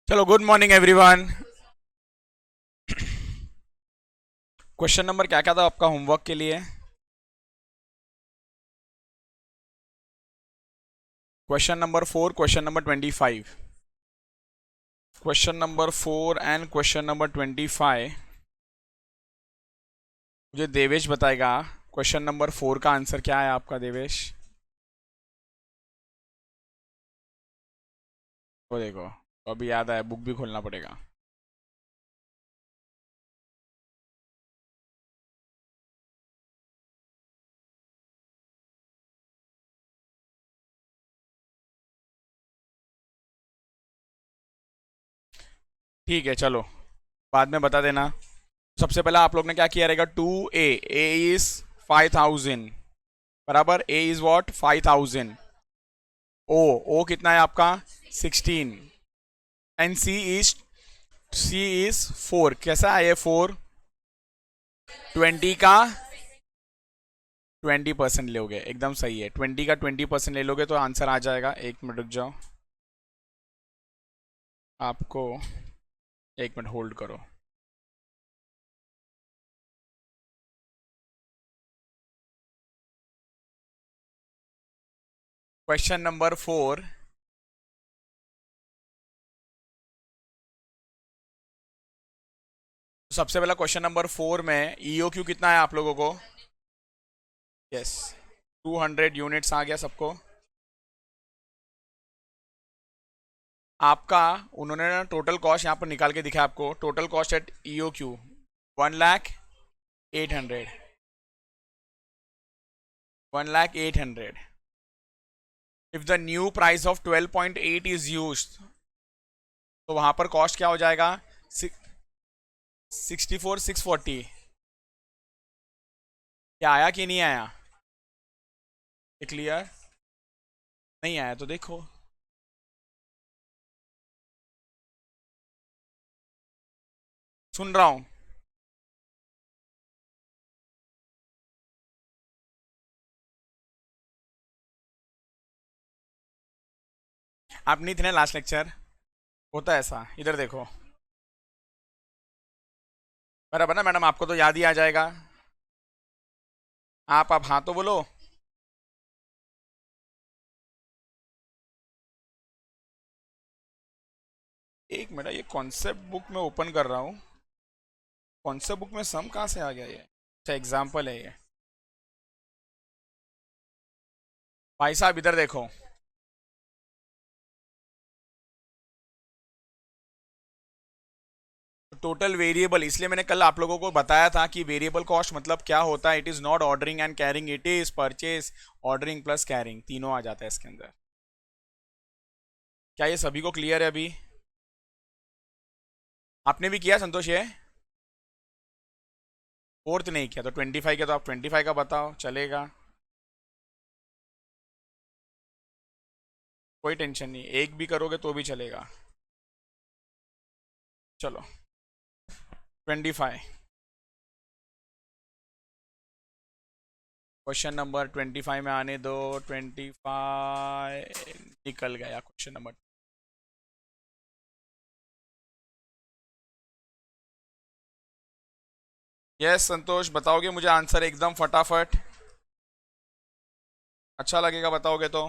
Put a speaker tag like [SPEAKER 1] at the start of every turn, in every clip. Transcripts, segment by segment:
[SPEAKER 1] चलो, good morning everyone. Question number क्या क्या था आपका होमवर्क के लिए? Question number 4, question number 25। Question number 4 and question number 25 मुझे देवेश बताएगा। क्वेश्चन नंबर 4 का आंसर क्या है आपका, देवेश? वो देखो, तो अभी याद आया, बुक भी खोलना पड़ेगा। ठीक है, चलो, बाद में बता देना। सबसे पहले आप लोग ने क्या किया रहेगा? 2a, a इज 5000 बराबर, a इज व्हाट 5000। ओ कितना है आपका? 16। And C is 4। कैसा है ये 4? 20 का 20% लोगे, एकदम सही है। 20 का 20% ले लोगे तो आंसर आ जाएगा। एक मिनट रुक जाओ, आपको एक मिनट होल्ड करो। Question number 4। सबसे पहला क्वेश्चन नंबर 4 में ईओ क्यू कितना है आप लोगों को? यस, 200 यूनिट्स आ गया सबको। आपका उन्होंने ना टोटल कॉस्ट यहाँ पर निकाल के दिखा आपको। Total cost at E O Q 1,08,000। 1,08,000। If the new price of 12.8 is use, तो वहां पर कॉस्ट क्या हो जाएगा? 64,640। क्या आया कि नहीं आया? क्लियर? नहीं आया तो देखो। सुन रहा हूं। आप नहीं थे ना लास्ट लेक्चर? होता है ऐसा, इधर देखो। बराबर ना मैडम, आपको तो याद ही आ जाएगा। आप हाँ तो बोलो। एक मिनट, ये कॉन्सेप्ट बुक में ओपन कर रहा हूँ। कॉन्सेप्ट बुक में सम कहाँ से आ गया ये? अच्छा, एग्जाम्पल है ये। भाई साहब इधर देखो। टोटल वेरिएबल, इसलिए मैंने कल आप लोगों को बताया था कि वेरिएबल कॉस्ट मतलब क्या होता है। It is not ordering and carrying, it is purchase, ordering plus carrying, तीनों आ जाता है इसके अंदर। क्या ये सभी को क्लियर है अभी? आपने भी किया संतोष ये? फोर्थ नहीं किया तो 25 का, तो आप 25 का बताओ, चलेगा? कोई टेंशन नहीं, एक भी करोगे तो भी चलेगा। चलो, 25। क्वेश्चन नंबर 25 में आने दो। 25 निकल गया क्वेश्चन नंबर। यस संतोष, बताओगे मुझे आंसर एकदम फटाफट? अच्छा लगेगा बताओगे तो।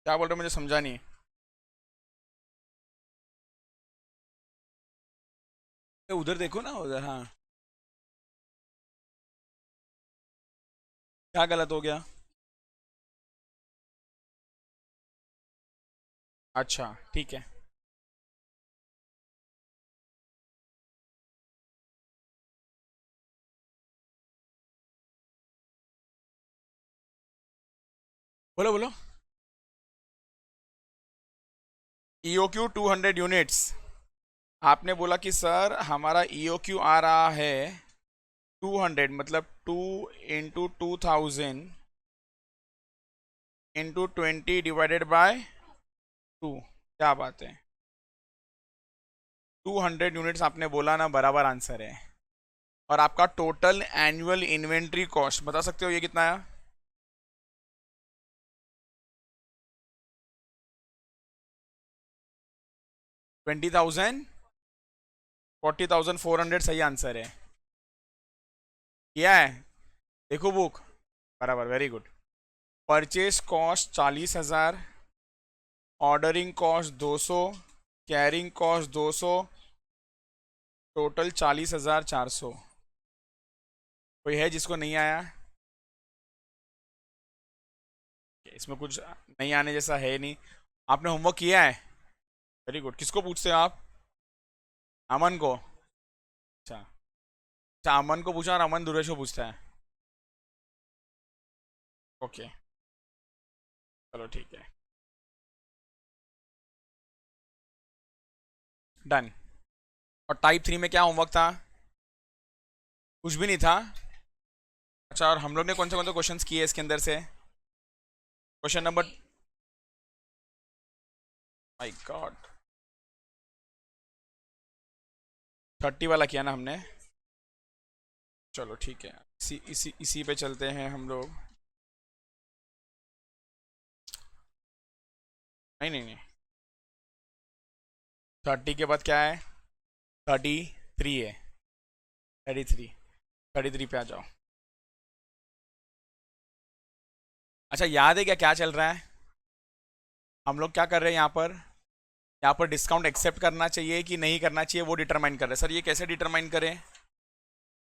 [SPEAKER 1] क्या बोल रहे हो, मुझे समझा नहीं। उधर देखो ना, उधर, हाँ। क्या गलत हो गया? अच्छा ठीक है। बोलो बोलो। EOQ 200 units. आपने बोला कि सर हमारा ईओ क्यू आ रहा है 200, मतलब 2 × 2000 × 20 डिवाइडेड बाय टू, क्या बात है, 200 यूनिट्स आपने बोला ना, बराबर आंसर है। और आपका टोटल एनुअल इन्वेंट्री कॉस्ट बता सकते हो ये कितना है? 20,000, 40,400 सही आंसर है। किया है, देखो बुक, बराबर, very good. Purchase cost 40,000, ordering cost 200, carrying cost 200, total 40,400। कोई है जिसको नहीं आया? इसमें कुछ नहीं आने जैसा है नहीं। आपने होमवर्क किया है, वेरी गुड। किसको पूछते हो आप? अमन को? अच्छा अच्छा, अमन को पूछा और अमन दुर्वेश को पूछता है। ओके, चलो ठीक है, डन। और टाइप 3 में क्या होमवर्क था? कुछ भी नहीं था? अच्छा, और हम लोग ने कौन से क्वेश्चंस किए इसके अंदर से? क्वेश्चन नंबर, माय गॉड, 30 वाला किया ना हमने? चलो ठीक है, इसी इसी इसी पे चलते हैं हम लोग। नहीं नहीं नहीं, 30 के बाद क्या है? 33 है, 33, 33 पे आ जाओ। अच्छा, याद है क्या क्या चल रहा है? हम लोग क्या कर रहे हैं यहाँ पर? यहाँ पर डिस्काउंट एक्सेप्ट करना चाहिए कि नहीं करना चाहिए वो डिटरमाइन कर रहे हैं। सर ये कैसे डिटरमाइन करें?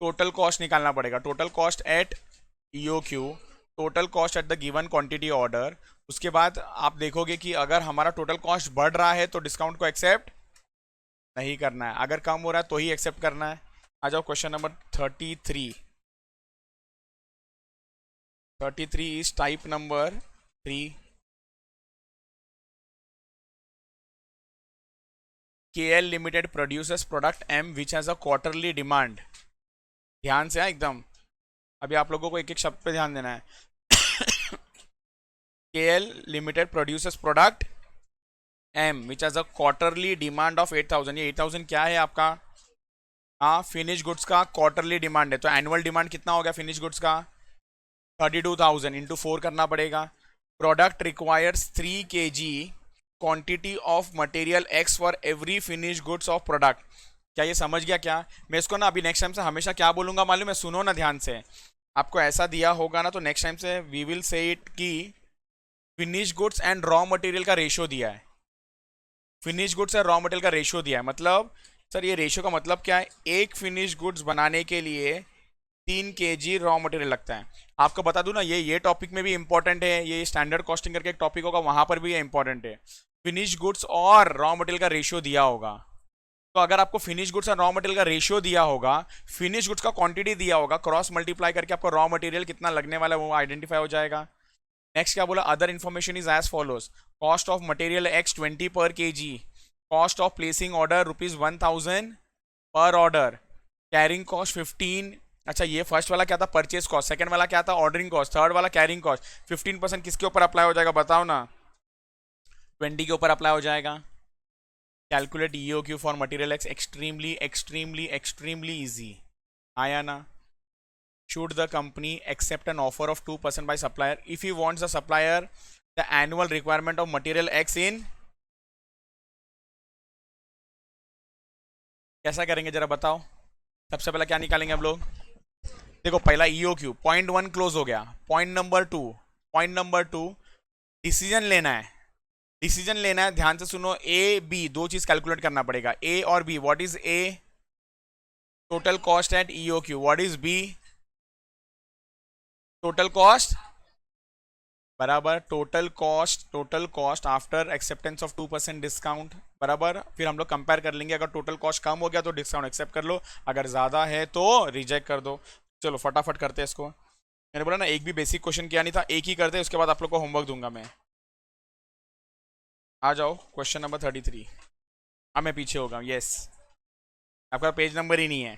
[SPEAKER 1] टोटल कॉस्ट निकालना पड़ेगा, total cost at EOQ, total cost at the given quantity order. उसके बाद आप देखोगे कि अगर हमारा टोटल कॉस्ट बढ़ रहा है तो डिस्काउंट को एक्सेप्ट नहीं करना है, अगर कम हो रहा है तो ही एक्सेप्ट करना है। आ जाओ question number 33। 33 is type number 3। KL limited produces product M which has a quarterly demand. ध्यान से, एकदम, अभी आप लोगों को एक एक शब्द पे ध्यान देना है। KL limited produces product M which has a quarterly demand of 8,000। ये 8,000 क्या है आपका? हाँ, फिनिश गुड्स का क्वार्टरली डिमांड है, तो एनुअल डिमांड कितना हो गया फिनिश गुड्स का? 32,000 इंटू 4 करना पड़ेगा। Product requires 3 kg quantity of material X for every finish goods of product. क्या ये समझ गया क्या? मैं इसको ना अभी नेक्स्ट टाइम से हमेशा क्या बोलूंगा मालूम है? सुनो ना ध्यान से। आपको ऐसा दिया होगा ना तो नेक्स्ट टाइम से वी विल से इट कि finish goods and raw material का रेशियो दिया है। फिनिश गुड्स और रॉ मटेरियल का रेशियो दिया है, मतलब सर ये रेशियो का मतलब क्या है? एक फिनिश गुड्स बनाने के लिए 3 kg रॉ मटेरियल लगता है। आपको बता दूं ना, ये टॉपिक में भी इंपॉर्टेंट है, ये स्टैंडर्ड कॉस्टिंग करके एक टॉपिक होगा वहां पर भी ये इंपॉर्टेंट है। फिनिश गुड्स और रॉ मटेरियल का रेशियो दिया होगा, तो अगर आपको फिनिश गुड्स और रॉ मटेरियल का रेशियो दिया होगा, फिनिश गुड्स का क्वांटिटी दिया होगा, क्रॉस मल्टीप्लाई करके आपको रॉ मटेरियल कितना लगने वाला है वो आइडेंटिफाई हो जाएगा। नेक्स्ट क्या बोला? Other information is as follows. Cost of material X 20 per kg, cost of placing order ₹1,000 per order, carrying cost 15। अच्छा, ये फर्स्ट वाला क्या था? Purchase cost. सेकंड वाला क्या था? Ordering cost. थर्ड वाला कैरिंग कॉस्ट। 15% किसके ऊपर अप्लाई हो जाएगा बताओ ना? 20 के ऊपर अप्लाई हो जाएगा। Calculate EOQ for material X, extremely extremely extremely easy. आया ना? Should the company accept an offer of 2% by supplier if he wants the supplier the annual requirement of material X in? कैसा करेंगे जरा बताओ? सबसे पहले क्या निकालेंगे हम लोग? देखो, पहला EOQ, पॉइंट 1 क्लोज हो गया। पॉइंट नंबर टू, डिसीजन लेना है। डिसीजन लेना है, ध्यान से सुनो। A B दो चीज कैलकुलेट करना पड़ेगा, A और B। What is A? Total cost at EOQ। What is B? Total cost, बराबर, total cost after acceptance of 2% discount, बराबर। फिर हम लोग कंपेयर कर लेंगे, अगर टोटल कॉस्ट कम हो गया तो डिस्काउंट एक्सेप्ट कर लो, अगर ज़्यादा है तो रिजेक्ट कर दो। चलो फटाफट करते हैं इसको। मैंने बोला ना एक भी बेसिक क्वेश्चन किया नहीं था, एक ही करते, उसके बाद आप लोग को होमवर्क दूंगा मैं। आ जाओ क्वेश्चन नंबर 33। अब मैं पीछे हो गया, यस, आपका पेज नंबर ही नहीं है।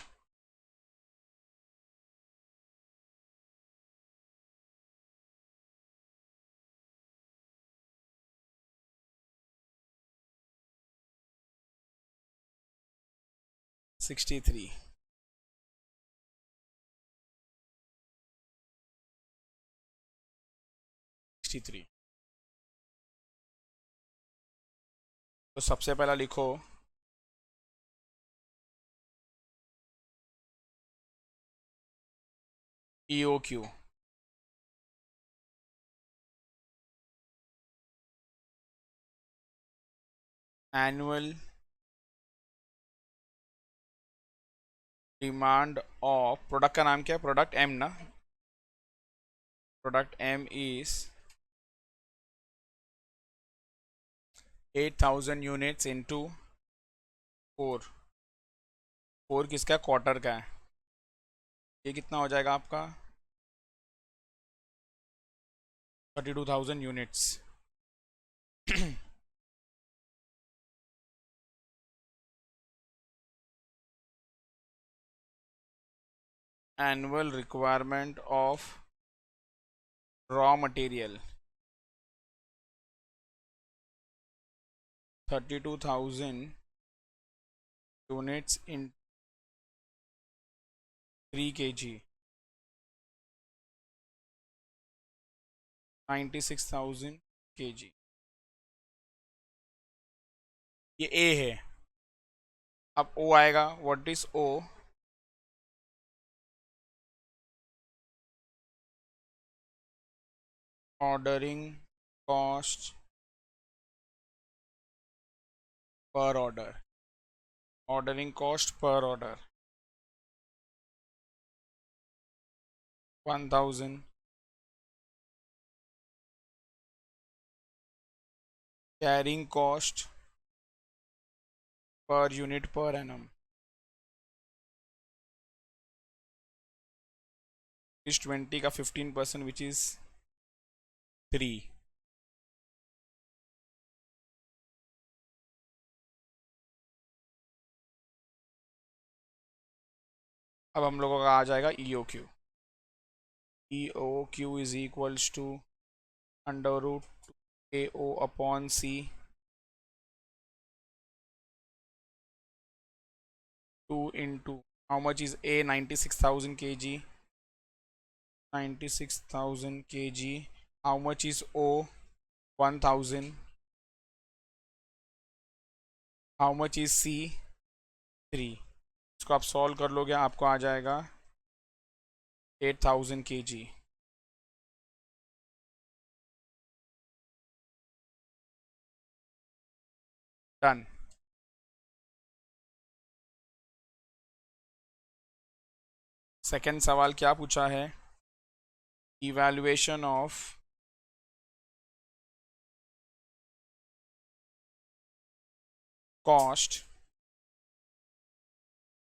[SPEAKER 1] 63 63। तो सबसे पहला लिखो EOQ, annual demand of, product का नाम क्या है, प्रोडक्ट M ना, product M is 8000 units into 4। 4 किसका, क्वार्टर का है, ये कितना हो जाएगा आपका 32,000 units. Annual requirement of raw material 32,000 units in 3 kg 96,000 kg। ये A है। अब O आएगा, what is O, ordering cost per order, ordering cost per order 1000, carrying cost per unit per annum इस 20 का 15% विच इज 3। अब हम लोगों का आ जाएगा EOQ, EOQ is equals to under root AO upon C 2 into how much is A, 96,000 kg, 96,000 kg, how much is O, 1000, how much is C, 3। इसको आप solve कर लोगे, आपको आ जाएगा 8,000 kg। डन। सेकेंड सवाल क्या पूछा है, evaluation of cost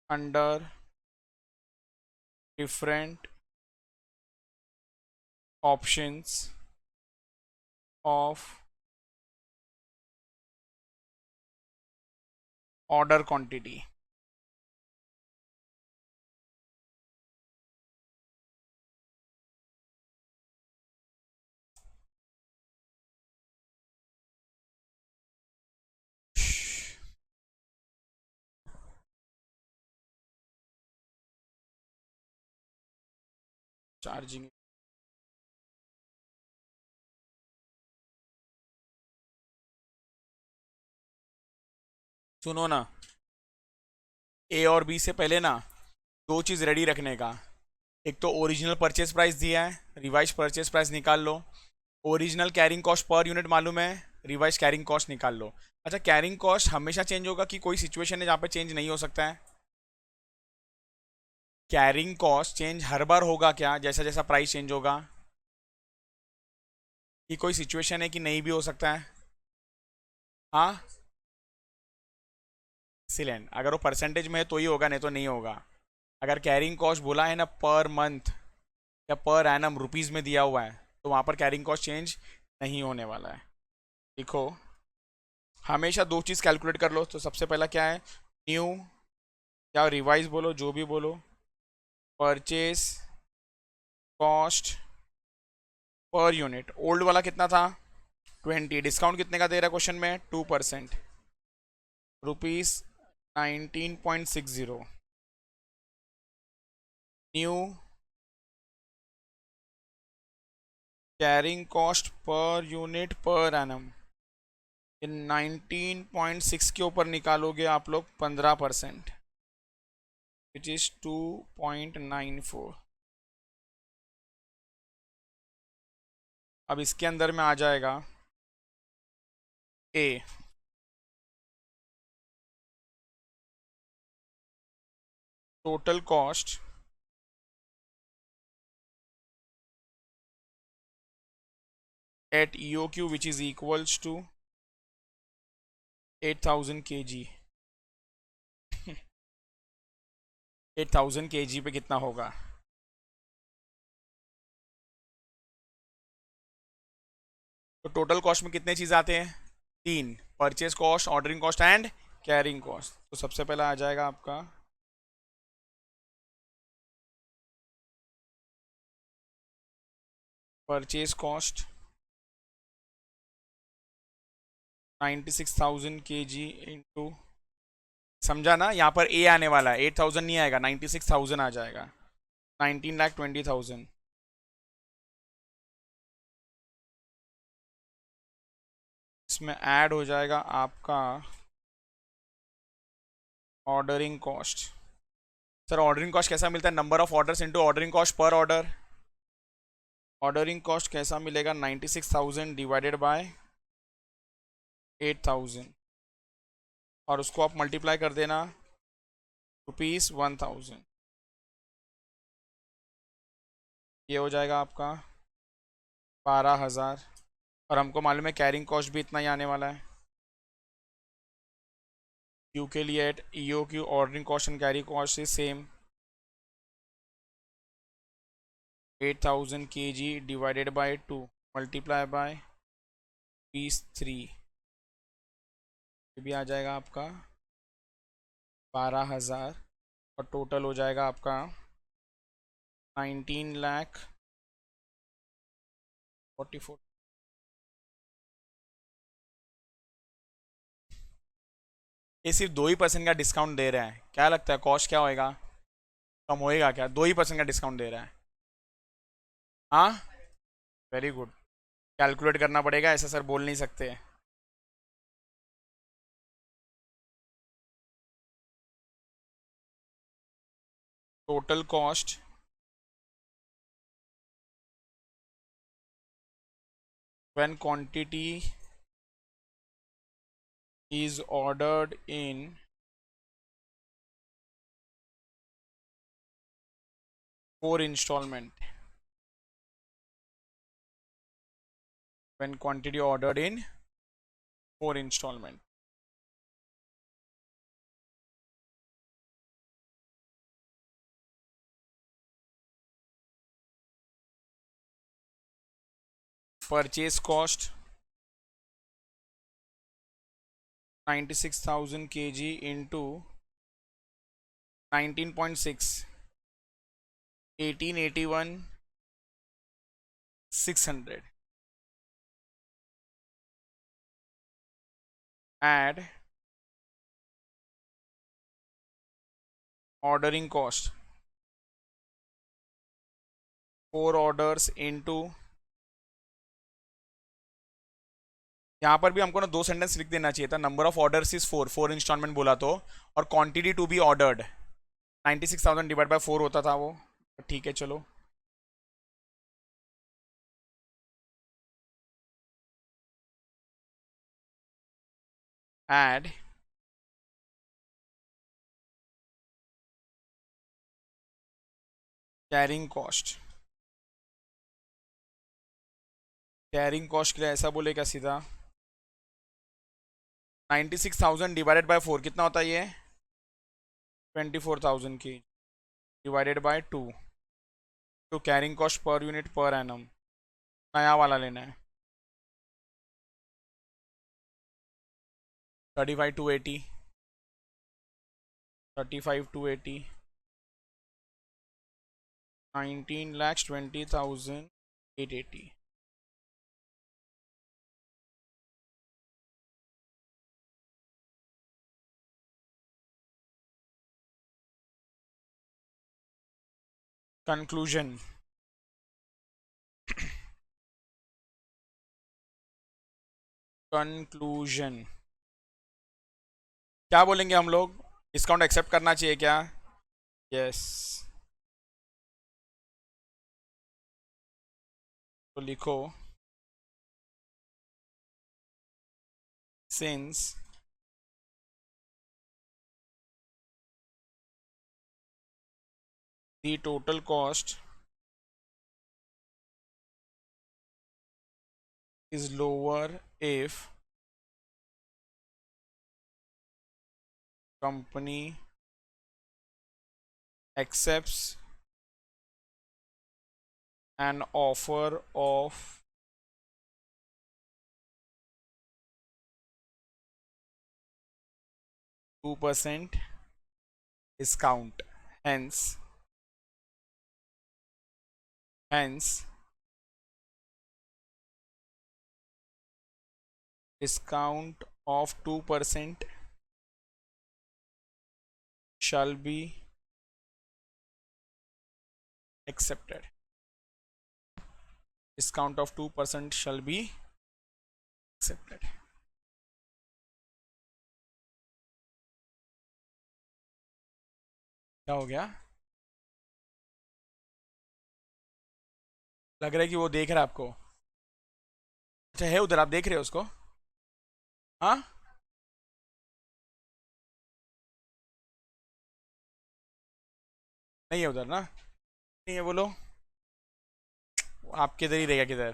[SPEAKER 1] under different options of order quantity. Charging, सुनो ना, A और B से पहले ना दो चीज़ रेडी रखने का, एक तो ओरिजिनल परचेज प्राइस दिया है, रिवाइज परचेज प्राइस निकाल लो, original carrying cost per unit मालूम है, रिवाइज कैरिंग कॉस्ट निकाल लो। अच्छा, कैरिंग कॉस्ट हमेशा चेंज होगा कि कोई सिचुएशन है जहाँ पे चेंज नहीं हो सकता है? कैरिंग कॉस्ट चेंज हर बार होगा क्या, जैसा जैसा प्राइस चेंज होगा, कि कोई सिचुएशन है कि नहीं भी हो सकता है? हाँ, सिलेंड अगर वो परसेंटेज में है तो ही होगा, नहीं तो नहीं होगा। अगर कैरिंग कॉस्ट बोला है ना पर मंथ या पर एनम रुपीज़ में दिया हुआ है, तो वहाँ पर कैरिंग कॉस्ट चेंज नहीं होने वाला है। देखो, हमेशा दो चीज़ कैलकुलेट कर लो। तो सबसे पहला क्या है, न्यू या रिवाइज बोलो, जो भी बोलो, purchase cost per unit. Old वाला कितना था 20, डिस्काउंट कितने का दे रहा है क्वेश्चन में, 2%, rupees 19.60। New carrying cost per unit per annum, 19.6 के ऊपर निकालोगे आप लोग 15%, विच इज 2.94। अब इसके अंदर में आ जाएगा A, total cost at EOQ which is equals to 8000 kg। 8000 kg पे कितना होगा? तो टोटल कॉस्ट में कितने चीज़ आते हैं? तीन, purchase cost, ordering cost and carrying cost. तो सबसे पहला आ जाएगा आपका परचेज कॉस्ट 96,000 kg इंटू, समझा ना, यहाँ पर ए आने वाला है, 8000 नहीं आएगा, 96,000 आ जाएगा, 19,20,000। इसमें ऐड हो जाएगा आपका ordering cost. Sir ordering cost कैसा मिलता है? Number of orders into ordering cost per order. Ordering cost कैसा मिलेगा? 96,000 डिवाइडेड बाय 8,000, और उसको आप मल्टीप्लाई कर देना ₹1000। ये हो जाएगा आपका 12,000। और हमको मालूम है कैरिंग कॉस्ट भी इतना ही आने वाला है। क्यू के लिए at E O Q ordering cost and carry cost is same, 8,000 kg divided by 2 multiply by 3। ये भी आ जाएगा आपका 12,000, और टोटल हो जाएगा आपका 19,44,000। ये सिर्फ 2% का डिस्काउंट दे रहा है, क्या लगता है कॉस्ट क्या होएगा? कम होएगा क्या? 2% का डिस्काउंट दे रहा है। हाँ, वेरी गुड। कैलकुलेट करना पड़ेगा, ऐसा सर बोल नहीं सकते। Total cost when quantity is ordered in four installment, when quantity ordered in 4 installment। purchase cost 96,000 kg into 19.6, 1881 600, add ordering cost 4 orders into, यहाँ पर भी हमको ना 2 सेंटेंस लिख देना चाहिए था, number of orders is 4 instalment बोला तो, और quantity to be ordered 96,000 divide by 4 होता था वो। ठीक है चलो, add carrying cost. Carrying cost के लिए ऐसा बोलेगा सीधा, 96,000 डिवाइडेड बाय 4 कितना होता है ये? 24,000 की डिवाइडेड बाय 2। तो carrying cost per unit per annum नया वाला लेना है, 35,280, 35,280, 19,20,880। कंक्लूजन। कंक्लूजन क्या बोलेंगे हम लोग? डिस्काउंट एक्सेप्ट करना चाहिए क्या? यस। तो लिखो since the total cost is lower if company accepts an offer of 2% discount. Hence discount of 2% shall be accepted. Discount of 2% shall be accepted. क्या हो गया? लग रहा है कि वो देख रहा है आपको। अच्छा है उधर, आप देख रहे हो उसको? हाँ, नहीं है उधर ना? नहीं है बोलो। आप किधर ही रहेगा किधर।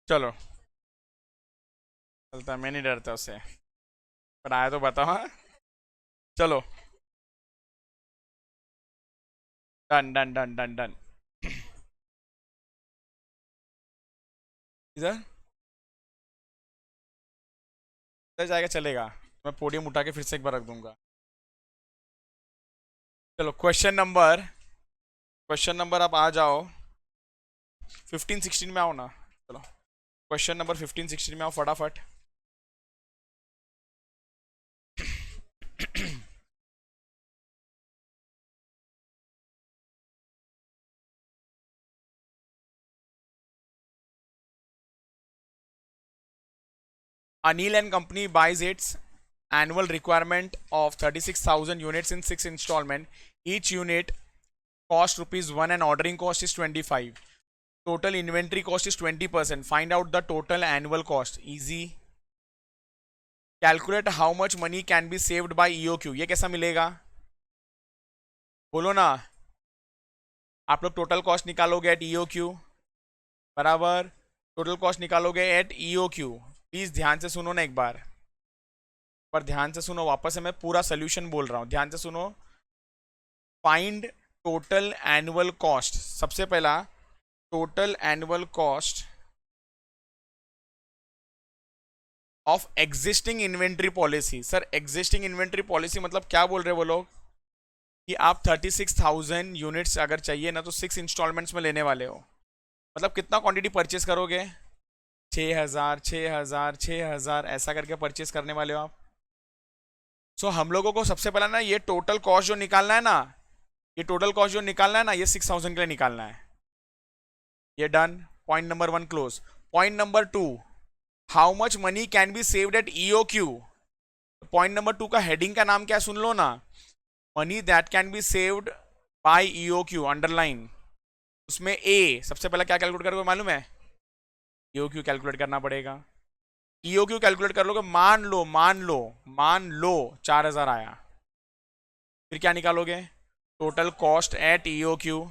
[SPEAKER 1] चलो चलता, मैं नहीं डरता उससे, पर आया तो बताओ। हाँ चलो, done done done done done. इधर इधर जाएगा चलेगा, मैं पोडियम उठा के फिर से एक बार रख दूंगा। चलो क्वेश्चन नंबर आप आ जाओ 15-16 में आओ ना। चलो क्वेश्चन नंबर 15-16 में आओ फटाफट। Anil and company buys its annual requirement of 36,000 units in 6 installment. Each unit cost ₹1 and ordering cost is 25. Total inventory cost is 20%. Find out the total annual cost. Easy. Calculate how much money can be saved by EOQ. ये कैसा मिलेगा? बोलो ना। आप लोग total cost निकालोगे eight EOQ बराबर total cost निकालोगे एट EOQ। प्लीज ध्यान से सुनो ना एक बार, पर ध्यान से सुनो, वापस से मैं पूरा सोल्यूशन बोल रहा हूं, ध्यान से सुनो। Find total annual cost. सबसे पहला total annual cost of existing inventory policy. Sir existing inventory policy मतलब क्या बोल रहे हैं वो लोग कि आप 36,000 यूनिट्स अगर चाहिए ना तो 6 इंस्टॉलमेंट्स में लेने वाले हो। मतलब कितना क्वांटिटी परचेस करोगे? 6,000 6,000 6,000 ऐसा करके परचेस करने वाले हो आप। सो हम लोगों को सबसे पहला ना ये टोटल कॉस्ट जो निकालना है ना, ये टोटल कॉस्ट जो निकालना है ना, ये 6,000 के लिए निकालना है। ये done. Point number 1 close. Point number 2, how much money can be saved at EOQ। Point number 2 का हेडिंग का नाम क्या सुन लो ना, money that can be saved by EOQ underline. उसमें ए सबसे पहला क्या कैलकुलेट करोगे मालूम है? EOQ कैलकुलेट करना पड़ेगा। EOQ कैलकुलेट कर लोगे, मान लो 4,000 आया, फिर क्या निकालोगे? टोटल कॉस्ट एट EOQ,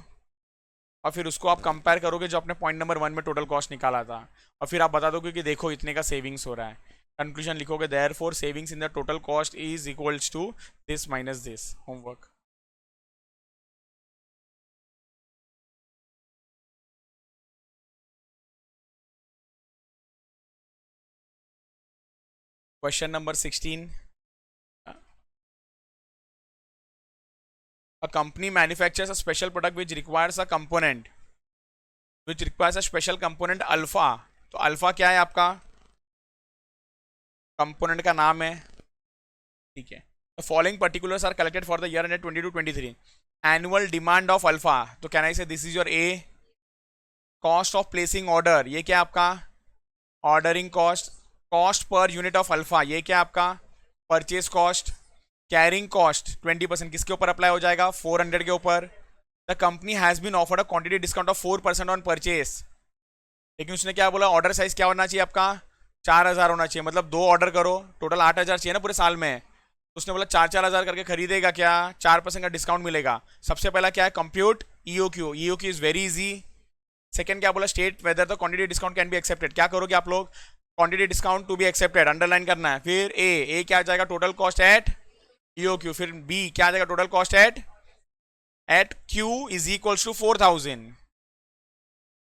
[SPEAKER 1] और फिर उसको आप कंपेयर करोगे जो आपने पॉइंट नंबर 1 में टोटल कॉस्ट निकाला था, और फिर आप बता दोगे कि देखो इतने का सेविंग्स हो रहा है। कंक्लूजन लिखोगे therefore savings in the total cost is equals to this minus this. Homework. Question number 16, a company manufactures a special product which requires a component alpha. तो अल्फा क्या है आपका? कंपोनेंट का नाम है, ठीक है। The following particulars are collected for the year end 22-23। Annual demand of alpha, तो can I say this is your A. Cost of placing order, ये क्या आपका ordering cost. Cost per unit of alpha, ये क्या आपका purchase cost. Carrying cost 20% किसके ऊपर apply हो जाएगा, 400 के ऊपर। The company has been offered a quantity discount of 4% on purchase, लेकिन उसने क्या बोला, ऑर्डर साइज क्या होना चाहिए आपका 4000 होना चाहिए, मतलब 2 ऑर्डर करो, टोटल 8000 चाहिए ना पूरे साल में। तो उसने बोला 4-4 हजार करके खरीदेगा क्या, 4% का डिस्काउंट मिलेगा। सबसे पहला क्या है, compute EOQ. EOQ is very easy. Second क्या बोला, state whether the quantity discount can be accepted. क्या करोगे आप लोग, quantity discount to be accepted underline करना है। फिर ए क्या आ जाएगा, टोटल कॉस्ट एट ईओक्यू। फिर बी क्या आ जाएगा, total cost at Q is equals to 4000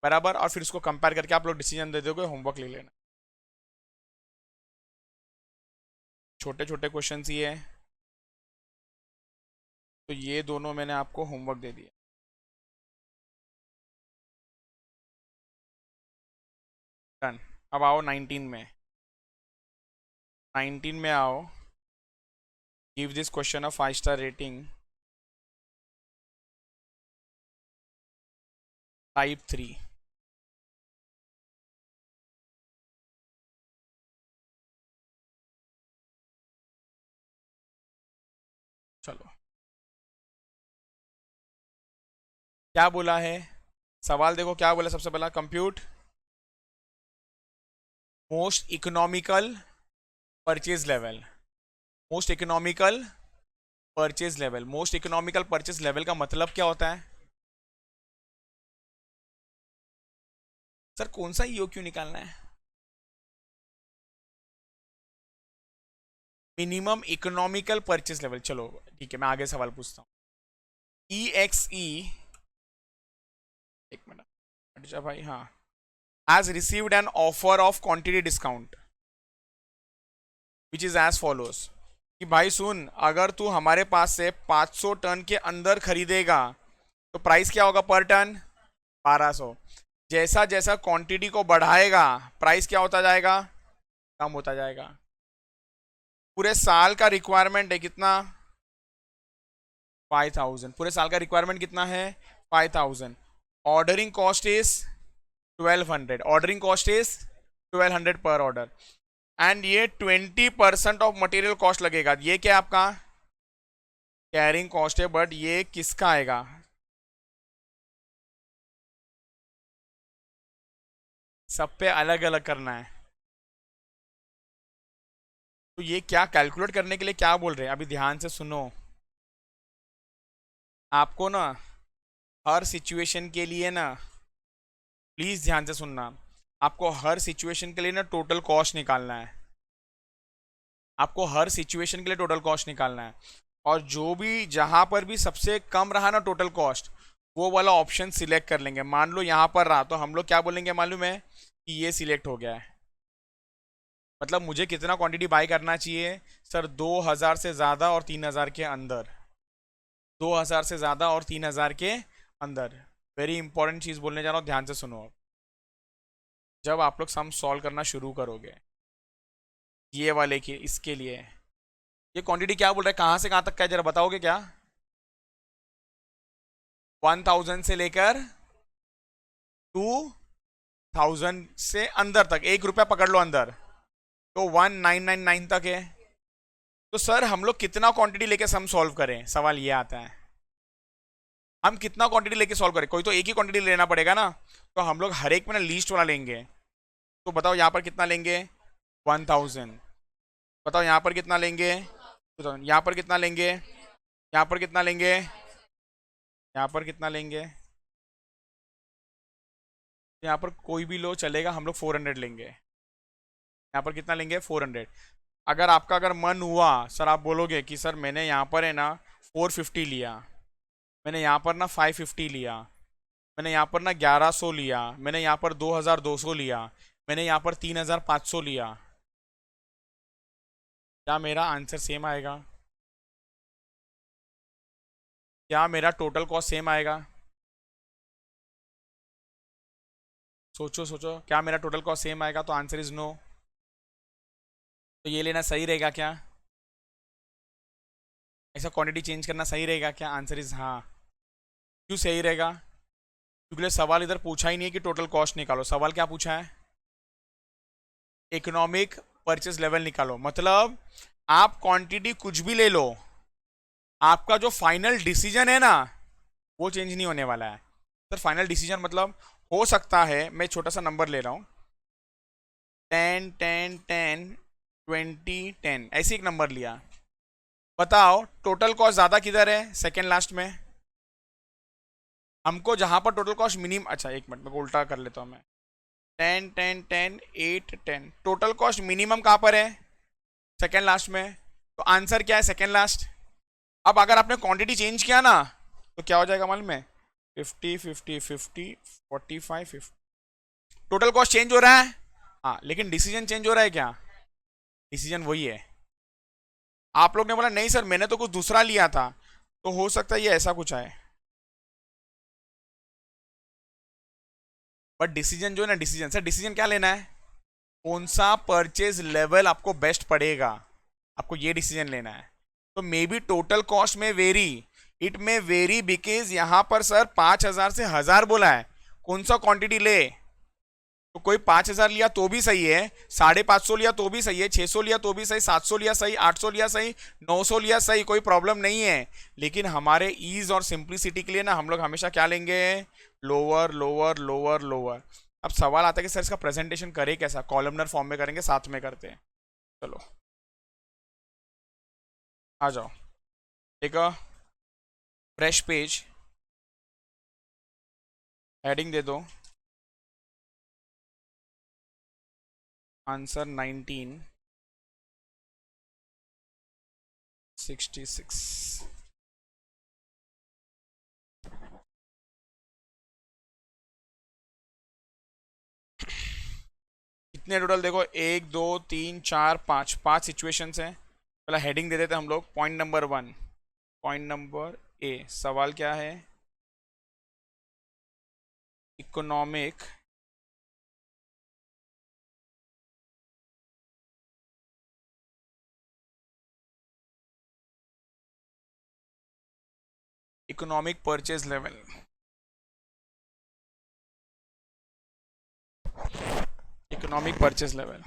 [SPEAKER 1] बराबर। और फिर उसको कंपेयर करके आप लोग डिसीजन दे दोगे, होमवर्क ले लेना। छोटे छोटे क्वेश्चन ही है, तो ये दोनों मैंने आपको होमवर्क दे दिया। डन। अब आओ 19 में। 19 में आओ, give this question a 5 star rating, type 3। चलो क्या बोला है सवाल, देखो क्या बोला। सबसे पहला compute most economical purchase level. Most economical purchase level, most economical purchase level का मतलब क्या होता है सर, कौन सा ईओ क्यों निकालना है। Minimum economical purchase level. चलो ठीक है, मैं आगे सवाल पूछता हूँ। ई एक्स ई, एक मिनट अच्छा भाई, हाँ, has received an offer of quantity discount which is as follows. कि भाई सुन, अगर तू हमारे पास से 500 टन के अंदर खरीदेगा तो प्राइस क्या होगा पर टन 1200। जैसा जैसा क्वांटिटी को बढ़ाएगा प्राइस क्या होता जाएगा, कम होता जाएगा। पूरे साल का रिक्वायरमेंट है कितना 5000, पूरे साल का रिक्वायरमेंट कितना है 5000। Ordering cost is 1200, ordering cost is 1200 पर ऑर्डर। एंड ये 20% ऑफ मटेरियल कॉस्ट लगेगा। ये क्या आपका कैरिंग कॉस्ट है, बट ये किसका आएगा, सब पे अलग अलग करना है। तो ये क्या कैलकुलेट करने के लिए क्या बोल रहे हैं, अभी ध्यान से सुनो। आपको ना हर सिचुएशन के लिए ना, प्लीज ध्यान से सुनना, आपको हर सिचुएशन के लिए ना टोटल कॉस्ट निकालना है। आपको हर सिचुएशन के लिए टोटल कॉस्ट निकालना है, और जो भी जहां पर भी सबसे कम रहा ना टोटल कॉस्ट, वो वाला ऑप्शन सिलेक्ट कर लेंगे। मान लो यहां पर रहा तो हम लोग क्या बोलेंगे मालूम है, कि ये सिलेक्ट हो गया है, मतलब मुझे कितना क्वांटिटी बाय करना चाहिए सर, 2000 से ज़्यादा और 3000 के अंदर, 2000 से ज़्यादा और 3000 के अंदर। वेरी इंपॉर्टेंट चीज़ बोलने जा रहा हूँ, ध्यान से सुनो। जब आप लोग सम सॉल्व करना शुरू करोगे ये वाले के, इसके लिए ये क्वांटिटी क्या बोल रहा है, कहाँ से कहाँ तक का है जरा बताओगे क्या, 1000 से लेकर 2000 से अंदर तक, 1 रुपया पकड़ लो अंदर, तो 1999 तक है। तो सर हम लोग कितना क्वांटिटी लेके सम सॉल्व करें, सवाल ये आता है, हम कितना क्वांटिटी लेके सॉल्व करें, कोई तो एक ही क्वांटिटी लेना पड़ेगा ना। तो हम लोग हर एक में ना लीस्ट वाला लेंगे। तो बताओ यहाँ पर कितना लेंगे 1000, बताओ यहाँ पर कितना लेंगे, बताओ यहाँ पर कितना लेंगे, यहाँ पर कितना लेंगे, यहाँ पर कितना लेंगे, यहाँ पर कोई भी लो चलेगा, हम लोग 400 लेंगे। यहाँ पर कितना लेंगे 400। अगर आपका अगर मन हुआ सर, आप बोलोगे कि सर मैंने यहाँ पर है ना 450 लिया, मैंने यहाँ पर ना 550 लिया, मैंने यहाँ पर ना 1100 लिया, मैंने यहाँ पर 2200 लिया, मैंने यहाँ पर 3500 लिया, क्या मेरा आंसर सेम आएगा, क्या मेरा टोटल कॉस्ट सेम आएगा, सोचो सोचो, क्या मेरा टोटल कॉस्ट सेम आएगा, तो आंसर इज नो। तो ये लेना सही रहेगा क्या, ऐसा क्वांटिटी चेंज करना सही रहेगा क्या, आंसर इज हाँ। क्यों सही रहेगा? क्योंकि सवाल इधर पूछा ही नहीं है कि टोटल कॉस्ट निकालो, सवाल क्या पूछा है? इकोनॉमिक परचेस लेवल निकालो। मतलब आप क्वांटिटी कुछ भी ले लो, आपका जो फाइनल डिसीजन है ना वो चेंज नहीं होने वाला है। सर फाइनल डिसीजन मतलब हो सकता है, मैं छोटा सा नंबर ले रहा हूँ, 10 10 10 20 10, ऐसे एक नंबर लिया। बताओ टोटल कॉस्ट ज्यादा किधर है? सेकेंड लास्ट में। हमको जहां पर टोटल कॉस्ट मिनिमम, अच्छा एक मिनट में उल्टा कर लेता हूँ मैं, 10 10 10 8 10, टोटल कॉस्ट मिनिमम कहां पर है? सेकेंड लास्ट में। तो आंसर क्या है? Second last. अब अगर आपने क्वांटिटी चेंज किया ना तो क्या हो जाएगा मालूम है? 50 50 50 45 50। टोटल कॉस्ट चेंज हो रहा है, हाँ, लेकिन डिसीजन चेंज हो रहा है क्या? डिसीजन वही है। आप लोग ने बोला नहीं सर मैंने तो कुछ दूसरा लिया था, तो हो सकता है ये ऐसा कुछ है, बट डिसीजन जो है ना, डिसीजन सर, डिसीजन क्या लेना है? कौन सा परचेज लेवल आपको बेस्ट पड़ेगा, आपको ये डिसीजन लेना है। तो मे बी टोटल कॉस्ट में वेरी, इट में वेरी बिकॉज यहां पर सर 5,000 से 1,000 बोला है, कौन सा क्वांटिटी ले। तो कोई 5,000 लिया तो भी सही है, 550 लिया तो भी सही है, 600 लिया तो भी सही, 700 लिया सही, 800 लिया सही, 900 लिया सही, कोई प्रॉब्लम नहीं है। लेकिन हमारे ईज और सिंप्लिसिटी के लिए ना हम लोग हमेशा क्या लेंगे? Lower lower lower lower. अब सवाल आता है कि सर इसका प्रेजेंटेशन करें कैसा? कॉलमनर फॉर्म में करेंगे, साथ में करते हैं। चलो आ जाओ, एक फ्रेश पेज, हेडिंग दे दो आंसर 1966। कितने टोटल देखो, 1 2 3 4 5, 5 सिचुएशंस हैं। पहला हेडिंग दे देते हम लोग, point number 1, point number A. सवाल क्या है? Economic economic purchase level. Economic purchase level.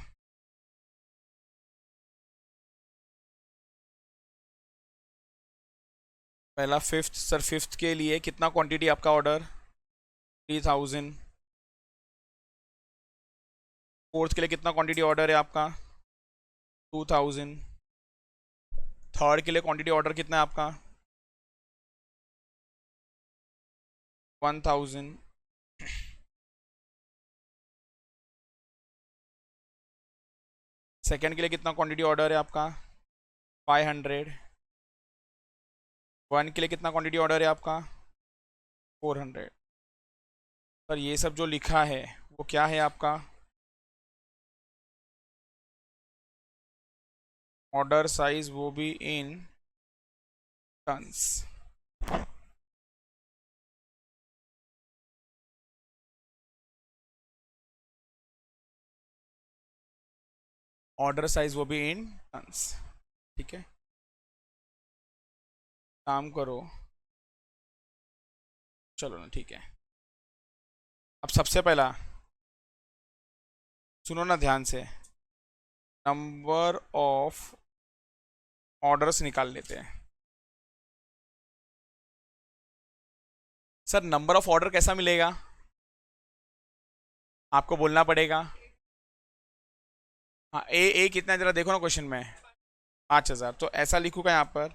[SPEAKER 1] पहला फिफ्थ, सर फिफ्थ के लिए कितना क्वांटिटी आपका ऑर्डर? 3,000। फोर्थ के लिए कितना क्वांटिटी ऑर्डर है आपका? 2,000। थर्ड के लिए क्वांटिटी ऑर्डर कितना है आपका? 1,000। सेकेंड के लिए कितना क्वांटिटी ऑर्डर है आपका? 500। वन के लिए कितना क्वांटिटी ऑर्डर है आपका? 400। सर ये सब जो लिखा है वो क्या है आपका? ऑर्डर साइज वो भी इन टन्स। ऑर्डर साइज वो भी इन टन्स, ठीक है। काम करो, चलो ना, ठीक है। अब सबसे पहला सुनो ना ध्यान से, नंबर ऑफ ऑर्डर्स निकाल लेते हैं। सर नंबर ऑफ ऑर्डर कैसा मिलेगा? आपको बोलना पड़ेगा। हाँ, ए कितना जरा देखो ना क्वेश्चन में, 5,000, तो ऐसा लिखूंगा यहाँ पर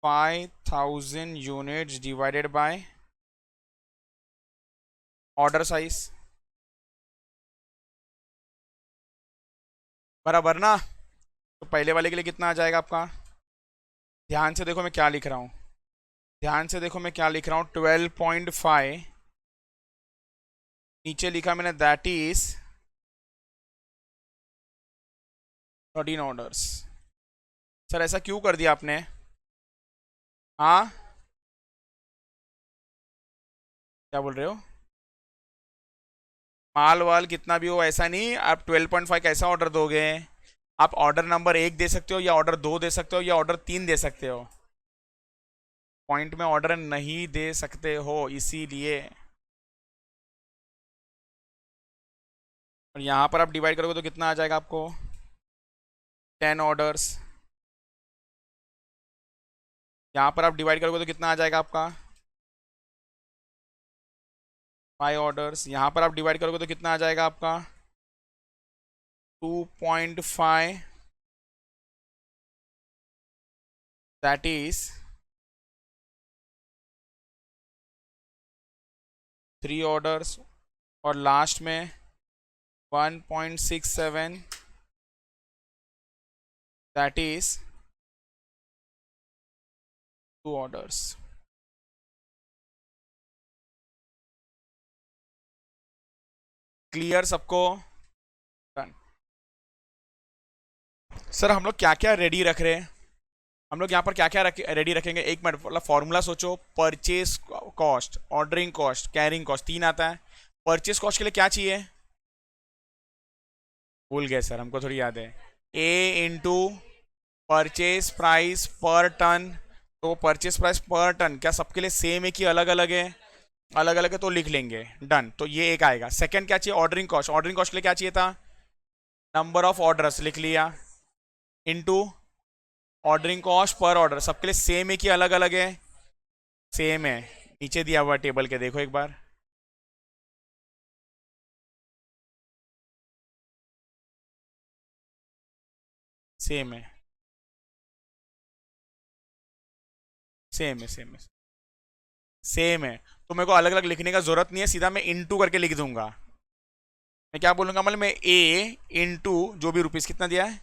[SPEAKER 1] 5,000 units divided by order size, बराबर ना। तो पहले वाले के लिए कितना आ जाएगा आपका? ध्यान से देखो मैं क्या लिख रहा हूँ, ध्यान से देखो मैं क्या लिख रहा हूँ, 12.5, नीचे लिखा मैंने दैट इज 13 ऑर्डर्स। सर ऐसा क्यों कर दिया आपने? हाँ क्या बोल रहे हो? माल वाल कितना भी हो ऐसा नहीं, आप 12.5 कैसा ऑर्डर दोगे? आप ऑर्डर नंबर 1 दे सकते हो, या ऑर्डर 2 दे सकते हो, या ऑर्डर 3 दे सकते हो। पॉइंट में ऑर्डर नहीं दे सकते हो इसीलिए। और यहाँ पर आप डिवाइड करोगे तो कितना आ जाएगा आपको, 10 ऑर्डर्स। यहाँ पर आप डिवाइड करोगे तो कितना आ जाएगा आपका, 5 ऑर्डर्स। यहाँ पर आप डिवाइड करोगे तो कितना आ जाएगा आपका, 2.5, दैट इज 3 ऑर्डर्स। और लास्ट में 1.67, दैट इज 2 ऑर्डर्स। क्लियर सबको? डन। सर हम लोग क्या क्या रेडी रख रहे हैं, हम लोग यहाँ पर क्या क्या रेडी रखेंगे, एक मिनट, मतलब फॉर्मूला सोचो। Purchase cost, ordering cost, carrying cost, 3 आता है। परचेस कॉस्ट के लिए क्या चाहिए, भूल गए सर, हमको थोड़ी याद है, ए इंटू परचेस प्राइस पर टन। तो परचेस प्राइस पर टन क्या सबके लिए सेम है कि अलग अलग है, अलग अलग है, तो लिख लेंगे। डन। तो ये एक आएगा। सेकंड क्या चाहिए, ऑर्डरिंग कॉस्ट। ऑर्डरिंग कॉस्ट के लिए क्या चाहिए था, नंबर ऑफ ऑर्डर्स लिख लिया, into ordering cost per order. सबके लिए सेम है कि अलग अलग है, सेम है। नीचे दिया हुआ टेबल के देखो एक बार, सेम है, सेम है, सेम है, सेम है। तो मेरे को अलग अलग लिखने का जरूरत नहीं है, सीधा मैं इनटू करके लिख दूंगा। मैं क्या बोलूंगा, मतलब मैं ए इंटू जो भी रुपीस कितना दिया है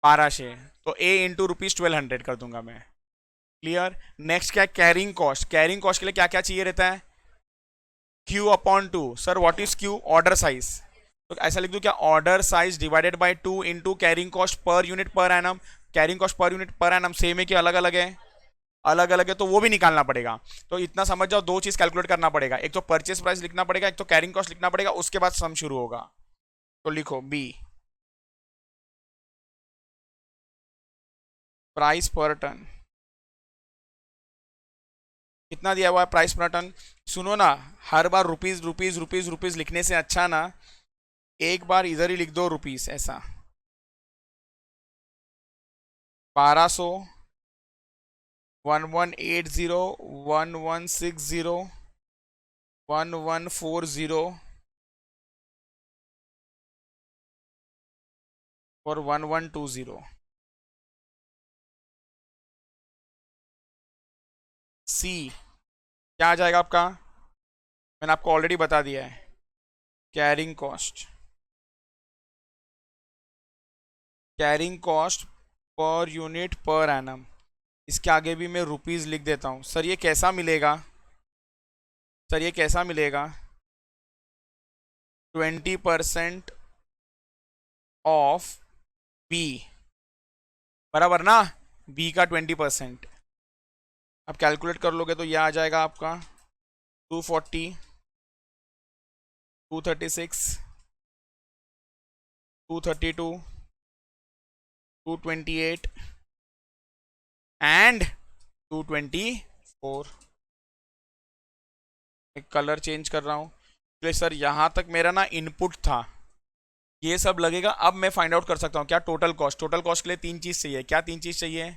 [SPEAKER 1] 1200, तो ए इंटू रुपीज 1200 कर दूंगा मैं। क्लियर। नेक्स्ट क्या है, कैरिंग कॉस्ट। कैरिंग कॉस्ट के लिए क्या क्या चाहिए रहता है, Q upon two. Sir what is Q, order size. तो ऐसा लिख दूं क्या, order size divided by 2 into carrying cost per unit per annum. Carrying cost per unit per annum same है कि अलग अलग है, अलग अलग है, तो वो भी निकालना पड़ेगा। तो इतना समझ जाओ, दो चीज कैलकुलेट करना पड़ेगा, एक तो परचेस प्राइस लिखना पड़ेगा, एक तो कैरिंग कॉस्ट लिखना पड़ेगा, उसके बाद सम शुरू होगा। तो लिखो बी, प्राइस पर टन कितना दिया हुआ है, प्राइस पर टन। सुनो ना, हर बार रुपीज रुपीज रुपीज रुपीज लिखने से अच्छा ना एक बार इधर ही लिख दो रुपीस, ऐसा 1200, 1180, 1160, 1140 और 1120। सी क्या आ जाएगा आपका, मैंने आपको ऑलरेडी बता दिया है, carrying cost. Carrying cost per unit per annum, इसके आगे भी मैं रुपीस लिख देता हूँ। सर ये कैसा मिलेगा, सर ये कैसा मिलेगा, 20% ऑफ बी, बराबर ना, बी का 20%। अब कैलकुलेट कर लोगे तो यह आ जाएगा आपका 240, 236, 232, 228 एंड 224। एक कलर चेंज कर रहा हूँ। तो सर यहाँ तक मेरा ना इनपुट था, ये सब लगेगा। अब मैं फाइंड आउट कर सकता हूँ क्या, टोटल कॉस्ट। टोटल कॉस्ट के लिए 3 चीज़ चाहिए, क्या 3 चीज़ चाहिए,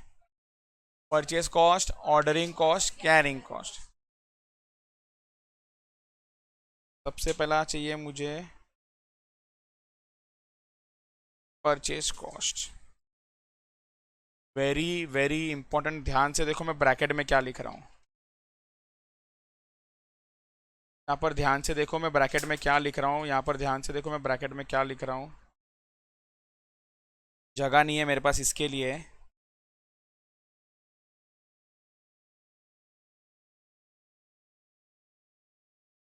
[SPEAKER 1] purchase cost, ordering cost, carrying cost. सबसे पहला चाहिए मुझे purchase cost. Very very important, ध्यान से देखो मैं ब्रैकेट में क्या लिख रहा हूँ, यहाँ पर ध्यान से देखो मैं ब्रैकेट में क्या लिख रहा हूँ, यहाँ पर ध्यान से देखो मैं ब्रैकेट में क्या लिख रहा हूँ। जगह नहीं है मेरे पास इसके लिए,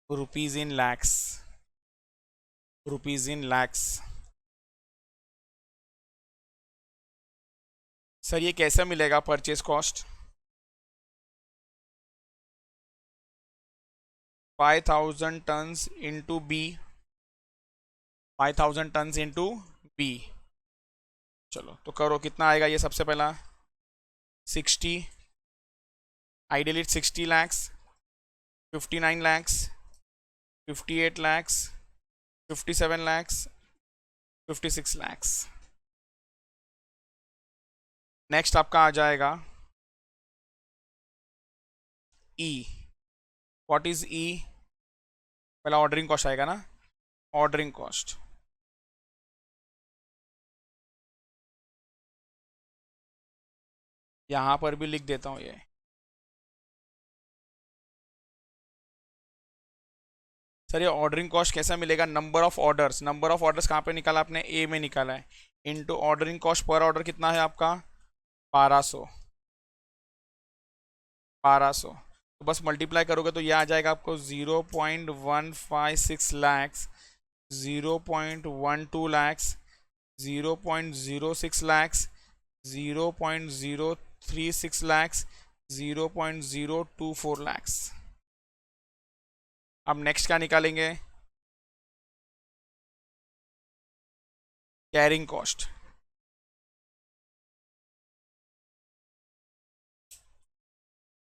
[SPEAKER 1] rupees in lakhs, rupees in lakhs. Sir ये कैसा मिलेगा purchase cost, 5000 tons into B, 5000 tons into B. चलो तो करो, कितना आएगा ये, सबसे पहला 60, Ideally it's 60 lakhs, 59 lakhs, 58 lakhs, 57 lakhs, 56 lakhs. Next आपका आ जाएगा ई. व्हाट इज ई? पहला ऑर्डरिंग कॉस्ट आएगा ना, ऑर्डरिंग कॉस्ट. यहां पर भी लिख देता हूं ये. सर ये ऑर्डरिंग कॉस्ट कैसा मिलेगा? Number of orders. Number of orders कहाँ पे निकाला आपने? ए में निकाला है. Into ordering cost per order कितना है आपका? 1200. 1200 तो बस मल्टीप्लाई करोगे तो ये आ जाएगा आपको 0.156 लैक्स, 0.12 लैक्स, 0.06 लैक्स, 0.036 लैक्स, 0.024 लैक्स. अब नेक्स्ट क्या निकालेंगे? Carrying cost.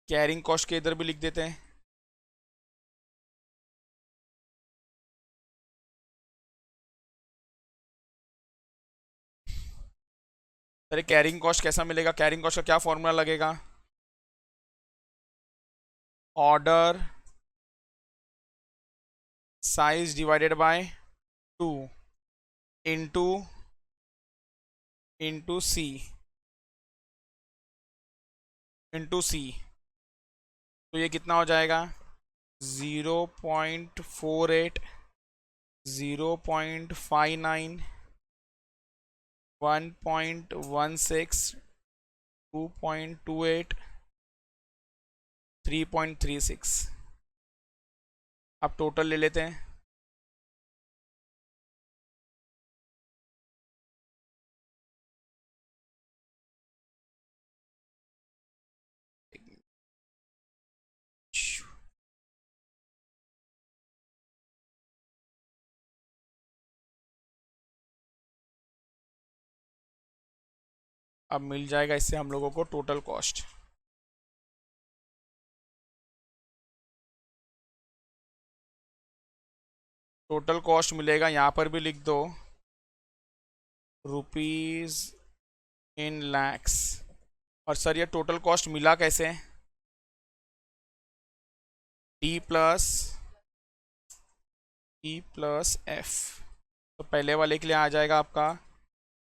[SPEAKER 1] कैरिंग कॉस्ट के इधर भी लिख देते हैं. अरे कैरिंग कॉस्ट कैसा मिलेगा? कैरिंग कॉस्ट का क्या फॉर्मूला लगेगा? Order size divided by 2 into C, तो ये कितना हो जाएगा? 0.48, 0.59, 1.16, 2.28, 3.36. अब टोटल ले लेते हैं. अब मिल जाएगा इससे हम लोगों को टोटल कॉस्ट. टोटल कॉस्ट मिलेगा, यहां पर भी लिख दो रुपीज इन लैक्स. और सर ये टोटल कॉस्ट मिला कैसे? D plus F. तो पहले वाले के लिए आ जाएगा आपका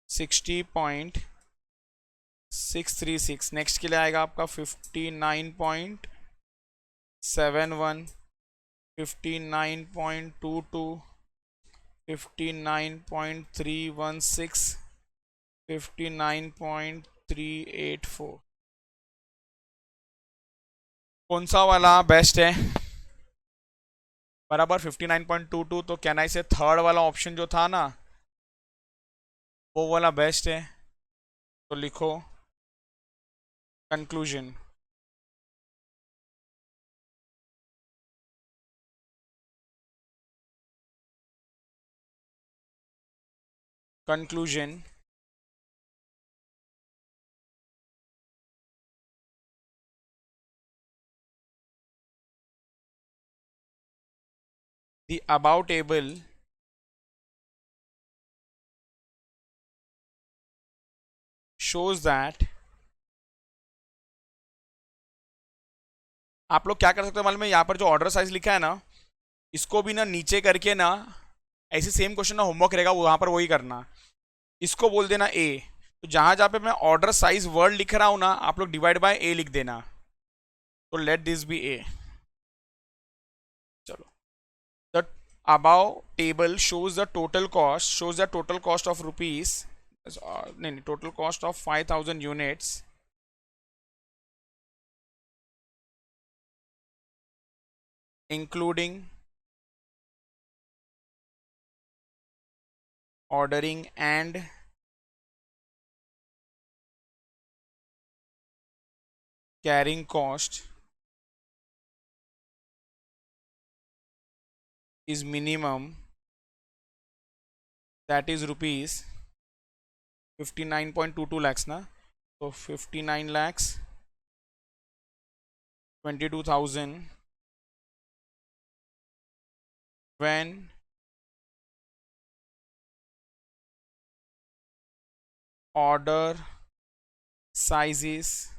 [SPEAKER 1] 60.636. नेक्स्ट के लिए आएगा आपका 59.71, 59.22, 59.316, 59.384. कौन सा वाला बेस्ट है? बराबर 59.22. तो कैन आई से थर्ड वाला ऑप्शन जो था ना वो वाला बेस्ट है. तो लिखो conclusion. Conclusion. The above table shows that. आप लोग क्या कर सकते हो मालूम है? यहाँ पर जो ऑर्डर साइज लिखा है ना इसको भी ना नीचे करके ना ऐसे सेम क्वेश्चन ना होमवर्क रहेगा वहां पर वही करना. इसको बोल देना ए. तो जहां जहां पे मैं ऑर्डर साइज वर्ड लिख रहा हूं ना आप लोग डिवाइड बाय ए लिख देना. तो लेट दिस बी ए. चलो. The above table shows the total cost of rupees, नहीं, total cost of 5000 units including ordering and carrying cost is minimum, that is rupees 59.22 lakhs ना. तो 59 lakhs 22,000 when order size is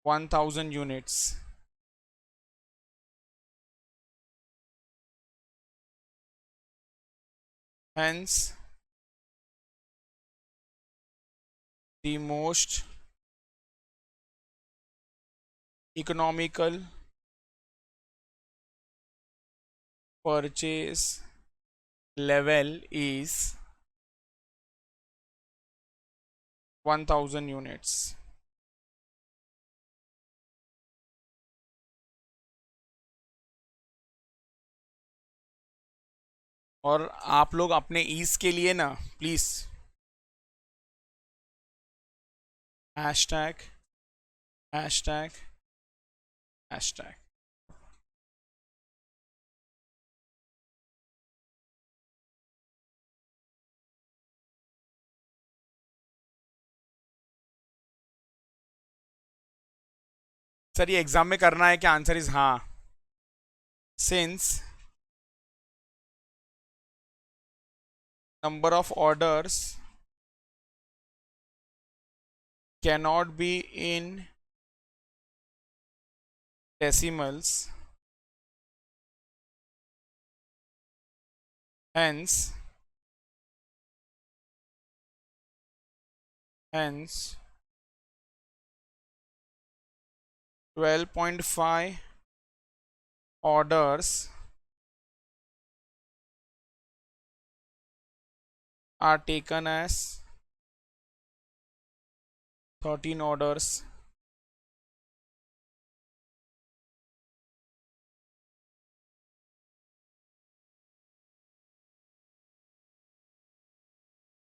[SPEAKER 1] 1000 units. Hence, the most economical purchase level is 1000 units. और आप लोग अपने ease के लिए ना please hashtag hashtag hashtag sir ये एग्जाम में करना है क्या? आंसर इज हाँ. Since number of orders cannot be in decimals, hence 12.5 orders are taken as 13 orders.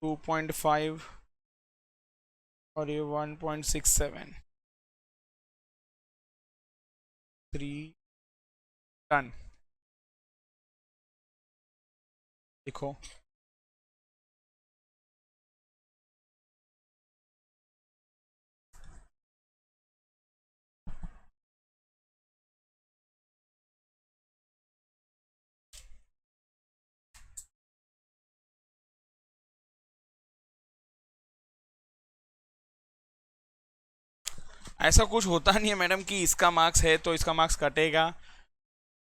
[SPEAKER 1] Two 2.5 और ये 1.67 3 टन. देखो ऐसा कुछ होता नहीं है मैडम कि इसका मार्क्स है तो इसका मार्क्स कटेगा.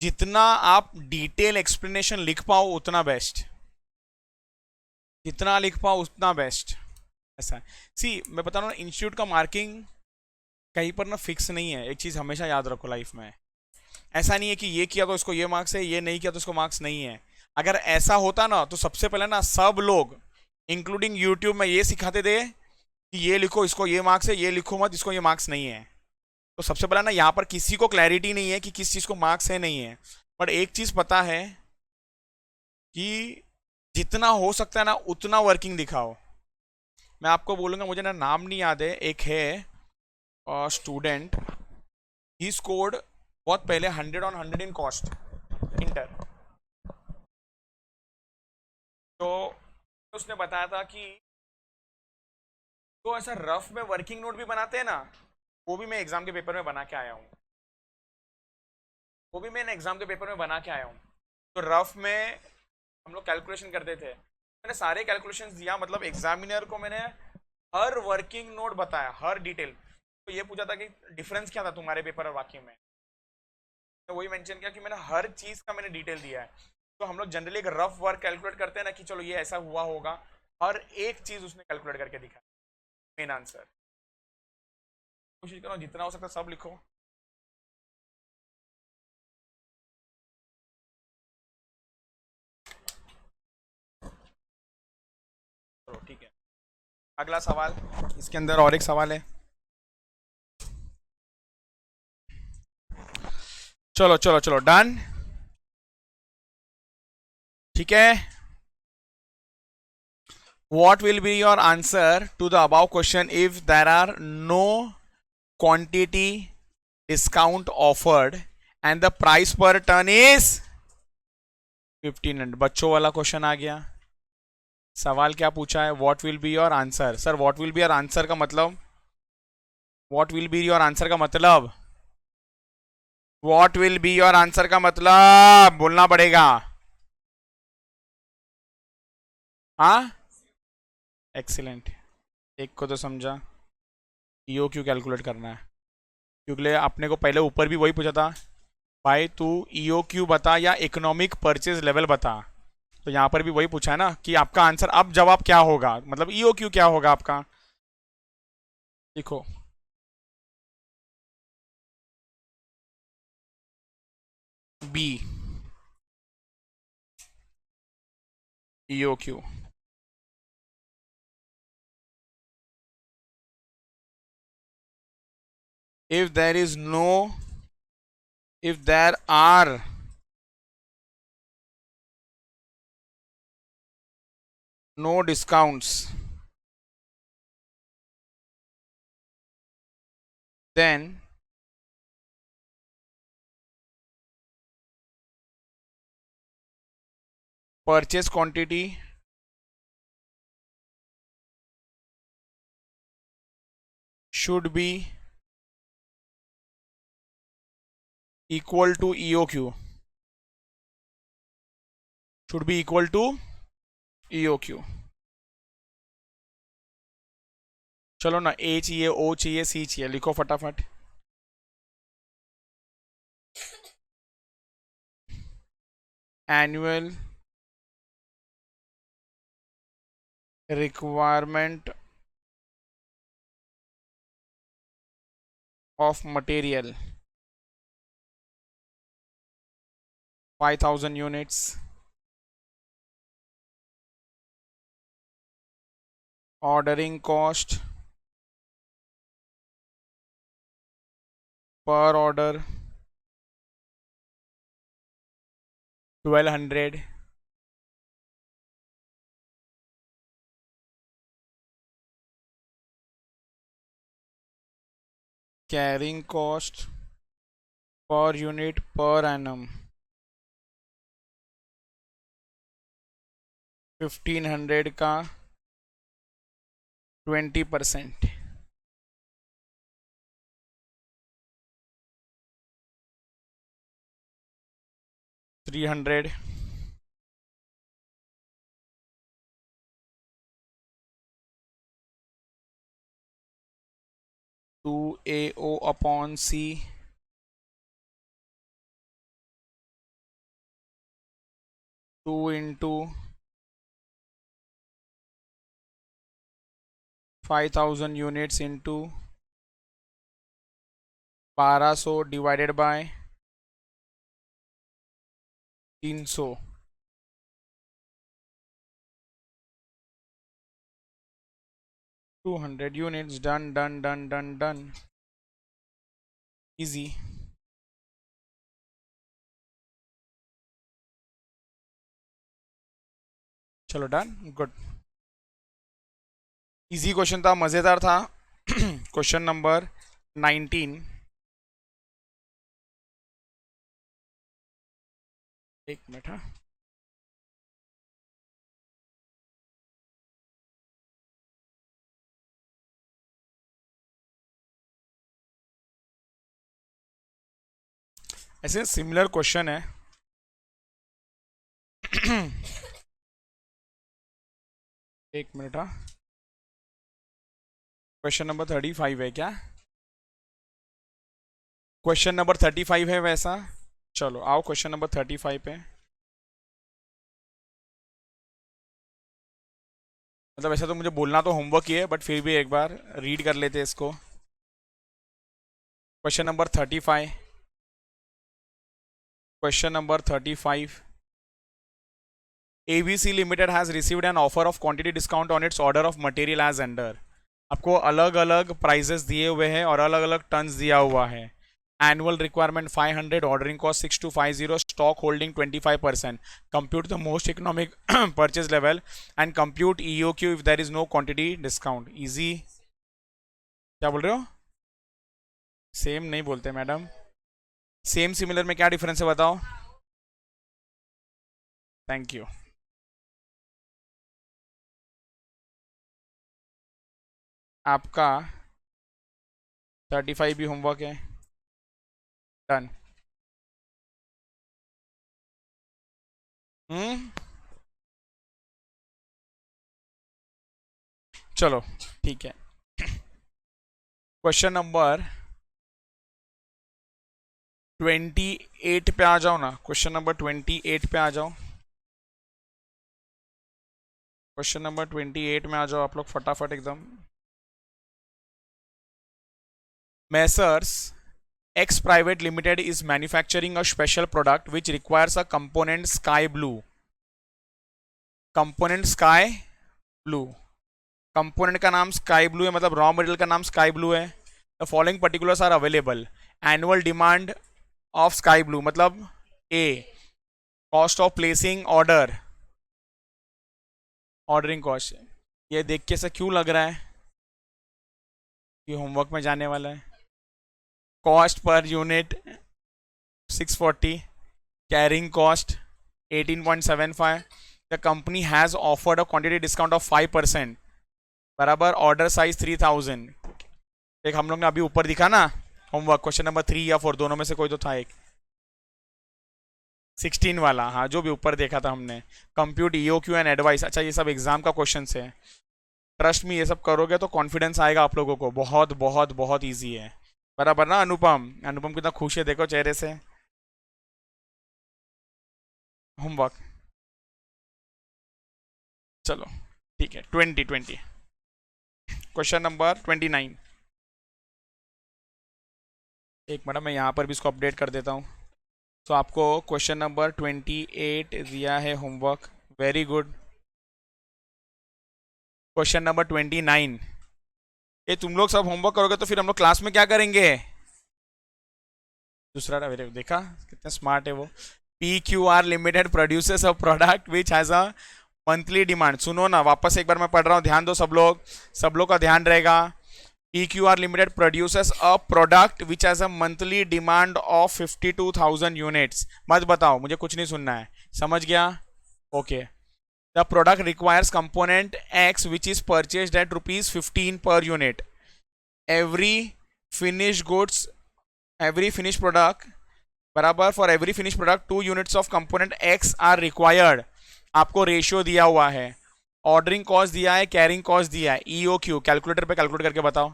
[SPEAKER 1] जितना आप डिटेल एक्सप्लेनेशन लिख पाओ उतना बेस्ट, जितना लिख पाओ उतना बेस्ट. ऐसा है. सी मैं बता रहा हूँ इंस्टीट्यूट का मार्किंग कहीं पर ना फिक्स नहीं है. एक चीज़ हमेशा याद रखो लाइफ में, ऐसा नहीं है कि ये किया तो इसको ये मार्क्स है, ये नहीं किया तो इसको मार्क्स नहीं है. अगर ऐसा होता ना तो सबसे पहले ना सब लोग इंक्लूडिंग यूट्यूब में ये सिखाते थे कि ये लिखो इसको ये मार्क्स है, ये लिखो मत इसको ये मार्क्स नहीं है. तो सबसे पहला ना यहाँ पर किसी को क्लैरिटी नहीं है कि किस चीज़ को मार्क्स है नहीं है. बट एक चीज़ पता है कि जितना हो सकता है ना उतना वर्किंग दिखाओ. मैं आपको बोलूँगा, मुझे ना नाम नहीं याद है, एक है स्टूडेंट, ही स्कोर्ड बहुत पहले 100 on 100 इन कॉस्ट इंटर. तो उसने बताया था कि तो ऐसा रफ में वर्किंग नोट भी बनाते हैं ना, वो भी मैं एग्जाम के पेपर में बना के आया हूँ. वो भी मैंने एग्जाम के पेपर में बना के आया हूँ. तो रफ में हम लोग कैलकुलेशन करते थे, मैंने सारे कैलकुलेशंस दिया, मतलब एग्जामिनर को मैंने हर वर्किंग नोट बताया, हर डिटेल. तो ये पूछा था कि डिफरेंस क्या था तुम्हारे पेपर और बाकी में, तो वही मेंशन किया कि मैंने हर चीज़ का मैंने डिटेल दिया है. तो हम लोग जनरली एक रफ वर्क कैलकुलेट करते हैं ना कि चलो ये ऐसा हुआ होगा, हर एक चीज़ उसने कैलकुलेट करके दिखा. मेन आंसर कोशिश करो जितना हो सकता सब लिखो. चलो ठीक है, अगला सवाल. इसके अंदर और एक सवाल है. चलो चलो चलो डन. ठीक है. What will be your answer to the above question if there are no quantity discount offered and the price per ton is 1500? बच्चों वाला क्वेश्चन आ गया. सवाल क्या पूछा है? What will be your answer? Sir what will be your answer का मतलब, what will be your answer का मतलब what will be your answer का मतलब बोलना पड़ेगा। हाँ, एक्सीलेंट। एक को तो समझा, ईओ क्यू कैलकुलेट करना है, क्योंकि आपने को पहले ऊपर भी वही पूछा था, भाई तू ईओ क्यू बता या इकोनॉमिक परचेज लेवल बता। तो यहाँ पर भी वही पूछा है ना कि आपका आंसर अब जवाब क्या होगा, मतलब ईओ क्यू क्या होगा आपका। देखो, B, EOQ. if there is no if there are no discounts, then purchase quantity should be equal to EOQ, should be equal to EOQ। चलो ना, ए चाहिए, ओ चाहिए, सी चाहिए, लिखो फटाफट। Annual requirement of material 5000 units, ordering cost per order 1200, carrying cost per unit per annum 1500 का 20%, 300, 2AO upon C 2 into 5000 units into 1200 divided by 300, 200 units, done done done done done, easy। चलो done, good. Easy question था, मजेदार था। Question number 19, एक minute. हाँ, ऐसे similar question है। एक मिनट। हाँ, क्वेश्चन नंबर 35 है क्या? क्वेश्चन नंबर 35 है वैसा। चलो आओ क्वेश्चन नंबर 35 पे। मतलब वैसे तो मुझे बोलना तो होमवर्क ही है, बट फिर भी एक बार रीड कर लेते हैं इसको। क्वेश्चन नंबर 35, क्वेश्चन number 35, ABC limited has received an offer of quantity discount on its order of material as under. आपको अलग अलग प्राइजेस दिए हुए हैं और अलग अलग टन्स दिया हुआ है। Annual requirement 500, ordering cost 6250, stock holding 25%, compute the most economic purchase level and compute EOQ if there is no quantity discount. Easy. क्या बोल रहे हो? सेम नहीं बोलते मैडम, सेम सिमिलर में क्या डिफरेंस है बताओ। Thank you. आपका 35 भी होमवर्क है, डन। हम्म, चलो ठीक है। क्वेश्चन नंबर 28 पे आ जाओ ना, क्वेश्चन नंबर 28 पे आ जाओ। क्वेश्चन नंबर 28 में आ जाओ आप लोग फटाफट एकदम। Messrs X Private Limited is manufacturing a special product which requires a component sky blue. Component sky blue. Component का नाम स्काई ब्लू है, मतलब रॉ मटेरियल का नाम स्काई ब्लू है। The following particulars are available. Annual demand of sky blue मतलब A, cost of placing order, ordering cost. ये देख के ऐसा क्यों लग रहा है कि होमवर्क में जाने वाला है? Cost per unit 640, carrying cost 18.75। The company has offered a quantity discount of 5%, बराबर ऑर्डर साइज 3000। एक हम लोग ने अभी ऊपर दिखा ना होमवर्क, क्वेश्चन नंबर 3 या 4 दोनों में से कोई तो था एक, 16 वाला, हाँ जो भी ऊपर देखा था हमने। Compute EOQ and advice, अच्छा ये सब एग्जाम का क्वेश्चन है। ट्रस्ट में ये सब करोगे तो कॉन्फिडेंस आएगा आप लोगों को, बहुत बहुत बहुत ईजी है। बराबर ना अनुपम? अनुपम कितना खुश है देखो चेहरे से। होमवर्क, चलो ठीक है। 20 क्वेश्चन नंबर 29। एक मिनट मैं यहाँ पर भी इसको अपडेट कर देता हूँ। तो आपको क्वेश्चन नंबर 28 दिया है homework, very good. Question number 29, ये तुम लोग सब होमवर्क करोगे तो फिर हम लोग क्लास में क्या करेंगे? दूसरा देखा कितना स्मार्ट है वो। P Q R limited produces a product which has a monthly demand. सुनो ना वापस एक बार मैं पढ़ रहा हूँ, ध्यान दो सब लोग, सब लोग का ध्यान रहेगा। P Q R limited produces a product which has a monthly demand of 52,000 units. मत बताओ, मुझे कुछ नहीं सुनना है, समझ गया? Okay. The product requires component X which is purchased at ₹15 per unit. Every finish goods, every finish product, बराबर for every finish product 2 units of component X are required. आपको रेशियो दिया हुआ है, ऑर्डरिंग कॉस्ट दिया है, carrying cost दिया है, E O Q. Calculator पे कैलकुलेट करके बताओ,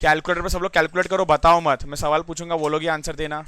[SPEAKER 1] कैलकुलेटर पे सब लोग कैलकुलेट करो, बताओ मत, मैं सवाल पूछूंगा वो लोग ही आंसर देना।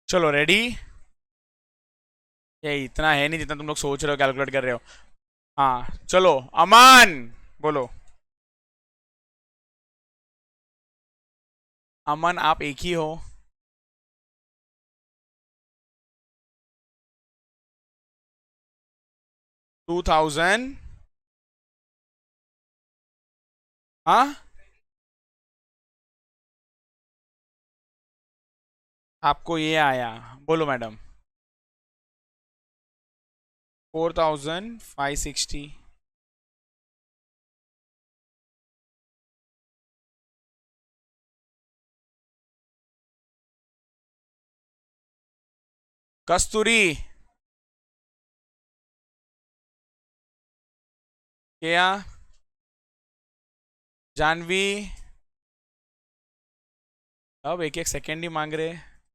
[SPEAKER 1] चलो रेडी? ये इतना है नहीं जितना तुम लोग सोच रहे हो, कैलकुलेट कर रहे हो। हाँ चलो, अमन बोलो। अमन आप एक ही हो? 2000, हाँ आपको ये आया, बोलो मैडम। 4560। कस्तूरी, क्या, जानवी, अब एक एक सेकेंड ही मांग रहे,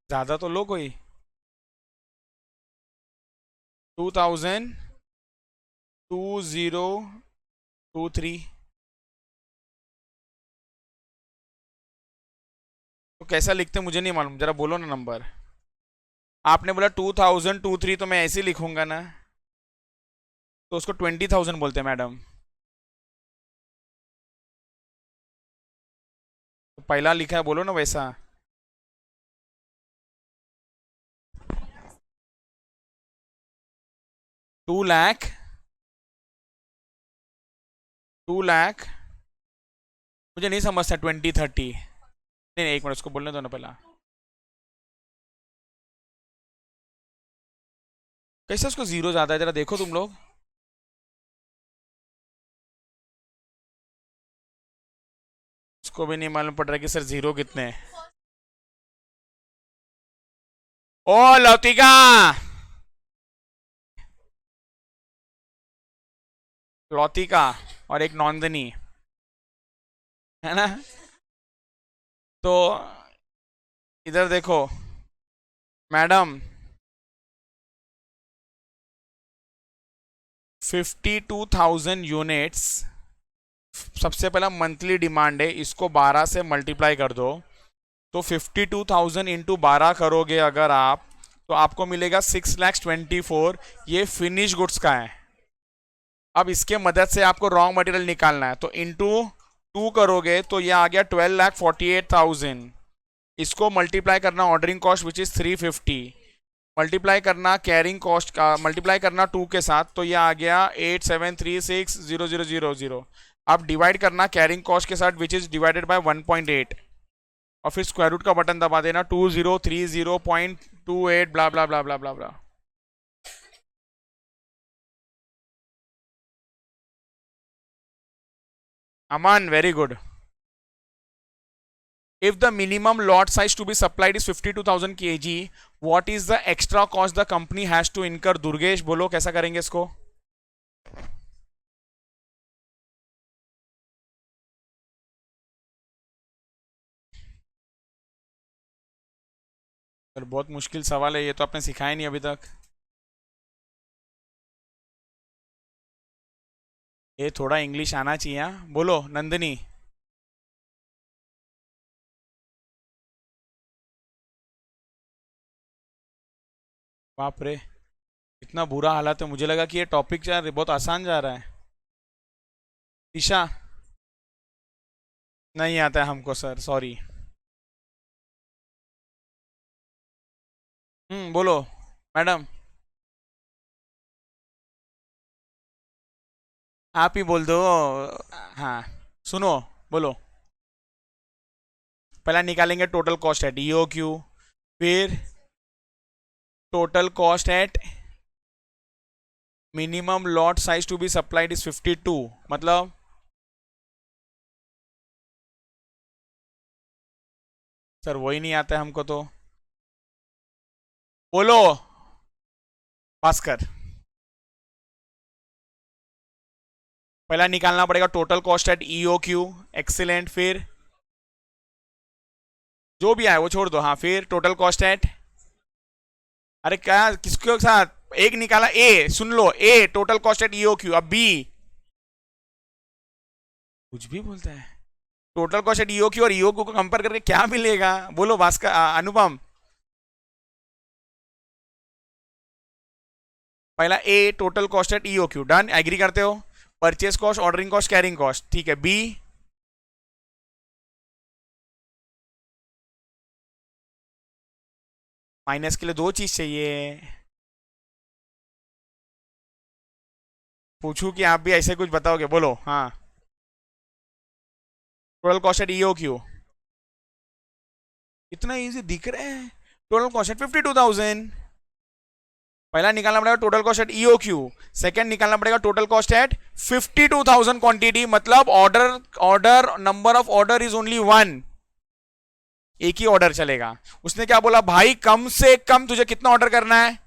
[SPEAKER 1] ज्यादा तो लो कोई। 2023। तो कैसा लिखते मुझे नहीं मालूम, जरा बोलो ना नंबर। आपने बोला 2023 तो मैं ऐसे ही लिखूंगा ना, तो उसको 20,000 बोलते हैं मैडम। तो पहला लिखा है बोलो ना वैसा। 2 लाख, 2 लाख। मुझे नहीं समझता 2030। नहीं नहीं, एक मिनट उसको बोलने दो ना पहला। कैसे उसको जीरो ज्यादा है, जरा देखो तुम लोग। उसको भी नहीं मालूम पड़ रहा है कि सर जीरो कितने हैं। ओ लौतिका, लौतिका और एक नॉंदनी, है ना। तो इधर देखो मैडम, 52,000 यूनिट्स सबसे पहला मंथली डिमांड है, इसको 12 से मल्टीप्लाई कर दो। तो 52,000 इंटू 12 करोगे अगर आप, तो आपको मिलेगा 6,24,000। ये फिनिश गुड्स का है। अब इसके मदद से आपको रॉ मटेरियल निकालना है, तो इंटू 2 करोगे तो ये आ गया 12,48,000। इसको मल्टीप्लाई करना ordering cost which is 350, multiply करना कैरिंग कॉस्ट का, मल्टीप्लाई करना 2 के साथ, तो ये आ गया 8736,000। अब डिवाइड करना कैरिंग कॉस्ट के साथ विच इज डिवाइडेड बाय 1.8, और फिर स्क्वायर रूट का बटन दबा देना 2030.28 blah blah blah blah blah blah. Aman very good. If the minimum lot size to be supplied is 52,000 kg, what is the extra cost the company has to incur? Durgesh बोलो कैसा करेंगे इसको। Sir बहुत मुश्किल सवाल है ये, तो आपने सिखाया नहीं अभी तक। ये थोड़ा इंग्लिश आना चाहिए। हाँ? बोलो नंदिनी। बाप रे, इतना बुरा हालत है, मुझे लगा कि ये टॉपिक बहुत आसान जा रहा है। ईशा, नहीं आता है हमको सर, सॉरी। बोलो मैडम। आप ही बोल दो। हाँ सुनो, बोलो। पहला निकालेंगे total cost at E O Q, फिर total cost at minimum lot size to be supplied is 52, मतलब सर वही नहीं आता है हमको तो। बोलो भास्कर। पहला निकालना पड़ेगा total cost at E O Q, excellent. फिर जो भी आए वो छोड़ दो। हाँ फिर टोटल कॉस्ट एट, अरे क्या किसके साथ एक निकाला, ए सुन लो, A total cost at E O Q. अब बी कुछ भी बोलता है। Total cost at E O Q और ईओ क्यू को कंपेयर करके क्या मिलेगा, बोलो भास्कर, अनुपम। पहला A total cost at E O Q, done, agree करते हो। Purchase cost, ordering cost, carrying cost, ठीक है। बी माइनस के लिए दो चीज चाहिए। पूछू कि आप भी ऐसे कुछ बताओगे, बोलो। हाँ total cost at E O Q, इतना इजी दिख रहा है। Total cost at 52,000। पहला निकालना पड़ेगा total cost at E O Q, second निकालना पड़ेगा टोटल कॉस्ट एट 52,000 क्वांटिटी, मतलब order number of order is only 1, एक ही ऑर्डर चलेगा। उसने क्या बोला, भाई कम से कम तुझे कितना ऑर्डर करना है,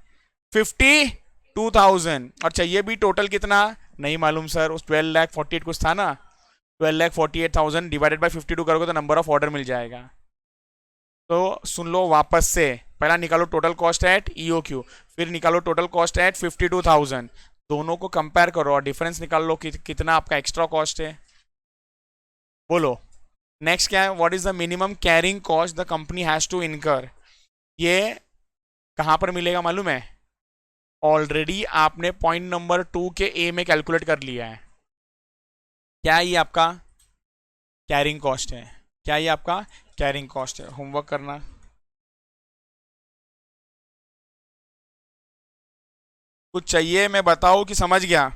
[SPEAKER 1] 52,000, और चाहिए भी टोटल कितना नहीं मालूम सर, उस 12,48 कुछ था ना, 12,48,000 डिवाइडेड बाय 52 करोगे तो नंबर ऑफ ऑर्डर मिल जाएगा। तो सुन लो वापस से, पहला निकालो टोटल कॉस्ट एट EOQ, फिर निकालो टोटल कॉस्ट एट 52,000, दोनों को कंपेयर करो और डिफरेंस निकाल लो कितना आपका एक्स्ट्रा कॉस्ट है। बोलो नेक्स्ट क्या है, what is the minimum carrying cost the company has to incur. ये कहां पर मिलेगा मालूम है, ऑलरेडी आपने पॉइंट नंबर 2 के ए में कैलकुलेट कर लिया है। क्या ये आपका कैरिंग कॉस्ट है, क्या ये आपका कैरिंग कॉस्ट है। होमवर्क करना, कुछ चाहिए मैं बताऊं कि समझ गया,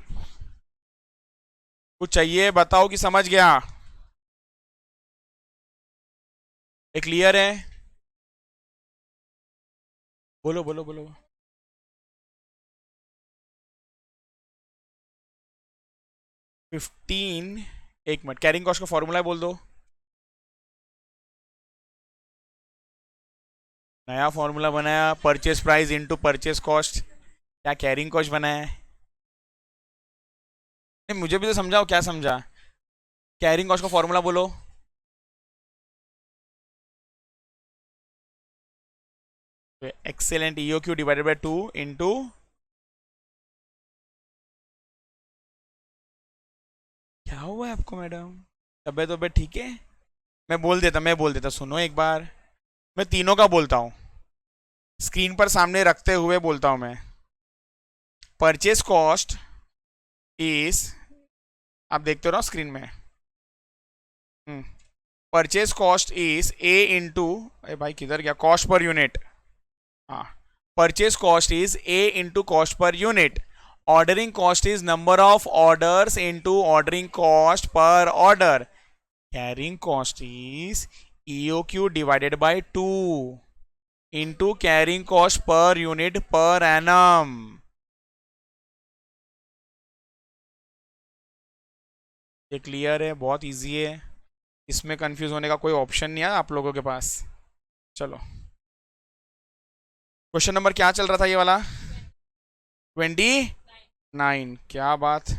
[SPEAKER 1] कुछ चाहिए बताओ कि समझ गया, ये क्लियर है, बोलो बोलो बोलो। 15, एक मिनट, कैरिंग कॉस्ट का फॉर्मूला बोल दो, नया फॉर्मूला बनाया, purchase price into purchase cost, क्या कैरिंग कॉस्ट बनाया है। नहीं मुझे भी तो समझाओ क्या समझा, कैरिंग कॉस्ट का फॉर्मूला बोलो। Excellent, EOQ divided by 2 into, क्या हुआ है आपको मैडम, तबियत वबियत ठीक है। मैं बोल देता सुनो एक बार, मैं तीनों का बोलता हूँ, स्क्रीन पर सामने रखते हुए बोलता हूँ मैं। परचेज कॉस्ट इज, आप देखते हो ना स्क्रीन में, purchase cost is a into, अरे भाई किधर गया, कॉस्ट पर यूनिट, हाँ, purchase cost is a into cost per unit, ordering cost is number of orders into ordering cost per order, carrying cost is EOQ divided by 2 into carrying cost per unit per annum. ये clear है, बहुत easy है, इसमें confuse होने का कोई option नहीं है आप लोगों के पास। चलो क्वेश्चन नंबर क्या चल रहा था ये वाला, 29, क्या बात,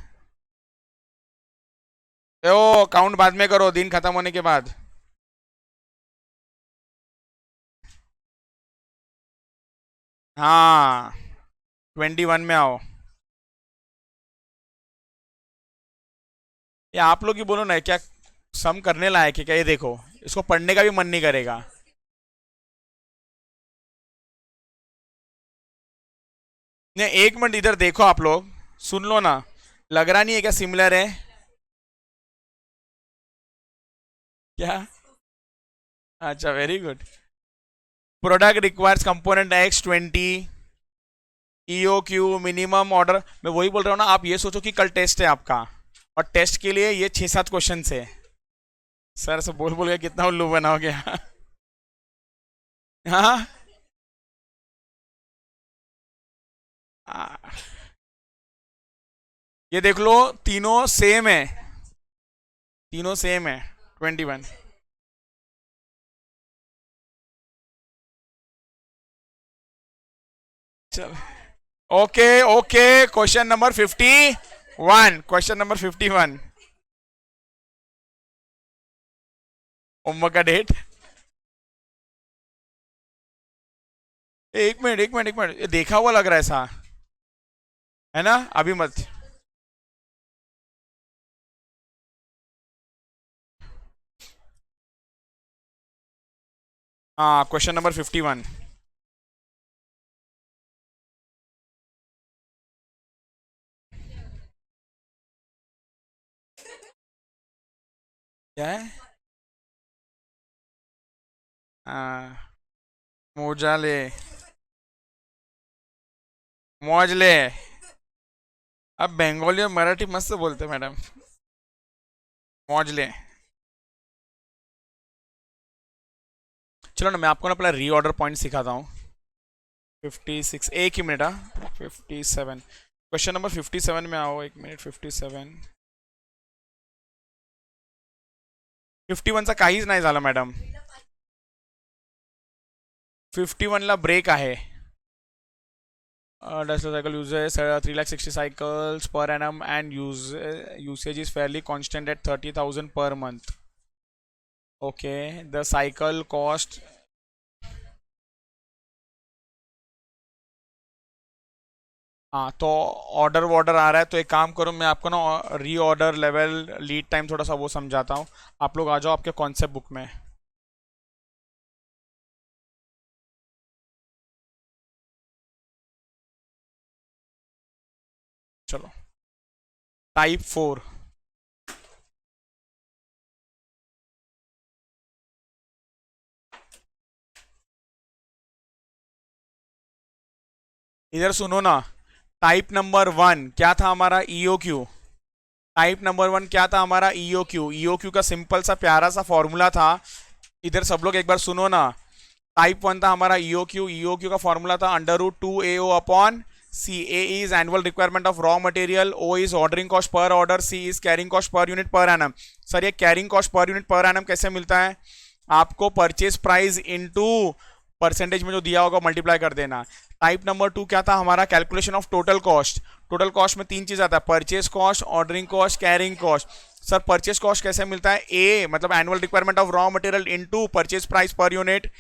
[SPEAKER 1] ओ काउंट बाद में करो, दिन खत्म होने के बाद। हाँ 21 में आओ, ये आप लोग ही बोलो ना, क्या सम करने लायक है क्या, ये देखो इसको पढ़ने का भी मन नहीं करेगा। नहीं एक मिनट इधर देखो आप लोग, सुन लो ना, लग रहा नहीं है क्या सिमिलर है, क्या, अच्छा very good. Product requires component X20, EOQ minimum order, मैं वही बोल रहा हूँ ना, आप ये सोचो कि कल टेस्ट है आपका, और टेस्ट के लिए ये 6-7 क्वेश्चन है। सर से बोल बोल के कितना उल्लू बना हो गया। हाँ ये देख लो, तीनों सेम है, तीनों सेम है, 21। चल okay okay, question number 51, question number 51, homework का डेट, एक मिनट एक मिनट एक मिनट, ये देखा हुआ लग रहा है ऐसा, है ना, अभी मत, हाँ क्वेश्चन नंबर 51, क्या है, हाँ मोजा ले, मौज ले, अब बंगाली और मराठी मस्त बोलते मैडम, मौज ले। चलो ना मैं आपको ना पहले रीऑर्डर पॉइंट सिखाता हूँ। 56, एक ही मिनट, हाँ 57, क्वेश्चन नंबर 57 में आओ, एक मिनिट, 57, 51चा काहीच नाही झालं मॅडम, 51ला ब्रेक आहे, Tesla cycle uses 360 cycles per annum and usage is fairly constant at 30,000 per month. Okay, the cycle cost हाँ तो ऑर्डर वॉर्डर आ रहा है, तो एक काम करो, मैं आपको ना री ऑर्डर लेवल लीड टाइम थोड़ा सा वो समझाता हूँ। आप लोग आ जाओ आपके कॉन्सेप्ट बुक में। चलो, टाइप 4। इधर सुनो ना, टाइप नंबर 1 क्या था हमारा, ईओ क्यू। टाइप नंबर 1 क्या था हमारा, ईओ क्यू। ईओ क्यू का सिंपल सा प्यारा सा फॉर्मूला था। इधर सब लोग एक बार सुनो ना। टाइप 1 था हमारा ईओ क्यू। ईओ क्यू का फॉर्मूला था under root 2 AO upon C. A is annual requirement of raw material, O is ordering cost per order, C is carrying cost per unit per annum. Sir ये carrying cost per unit per annum कैसे मिलता है, आपको purchase price into percentage में जो दिया होगा multiply कर देना। टाइप नंबर 2 क्या था हमारा, calculation of total cost. Total cost में 3 चीज आता है, purchase cost, ordering cost, carrying cost. Sir purchase cost कैसे मिलता है, ए मतलब annual requirement of raw material into purchase price per unit.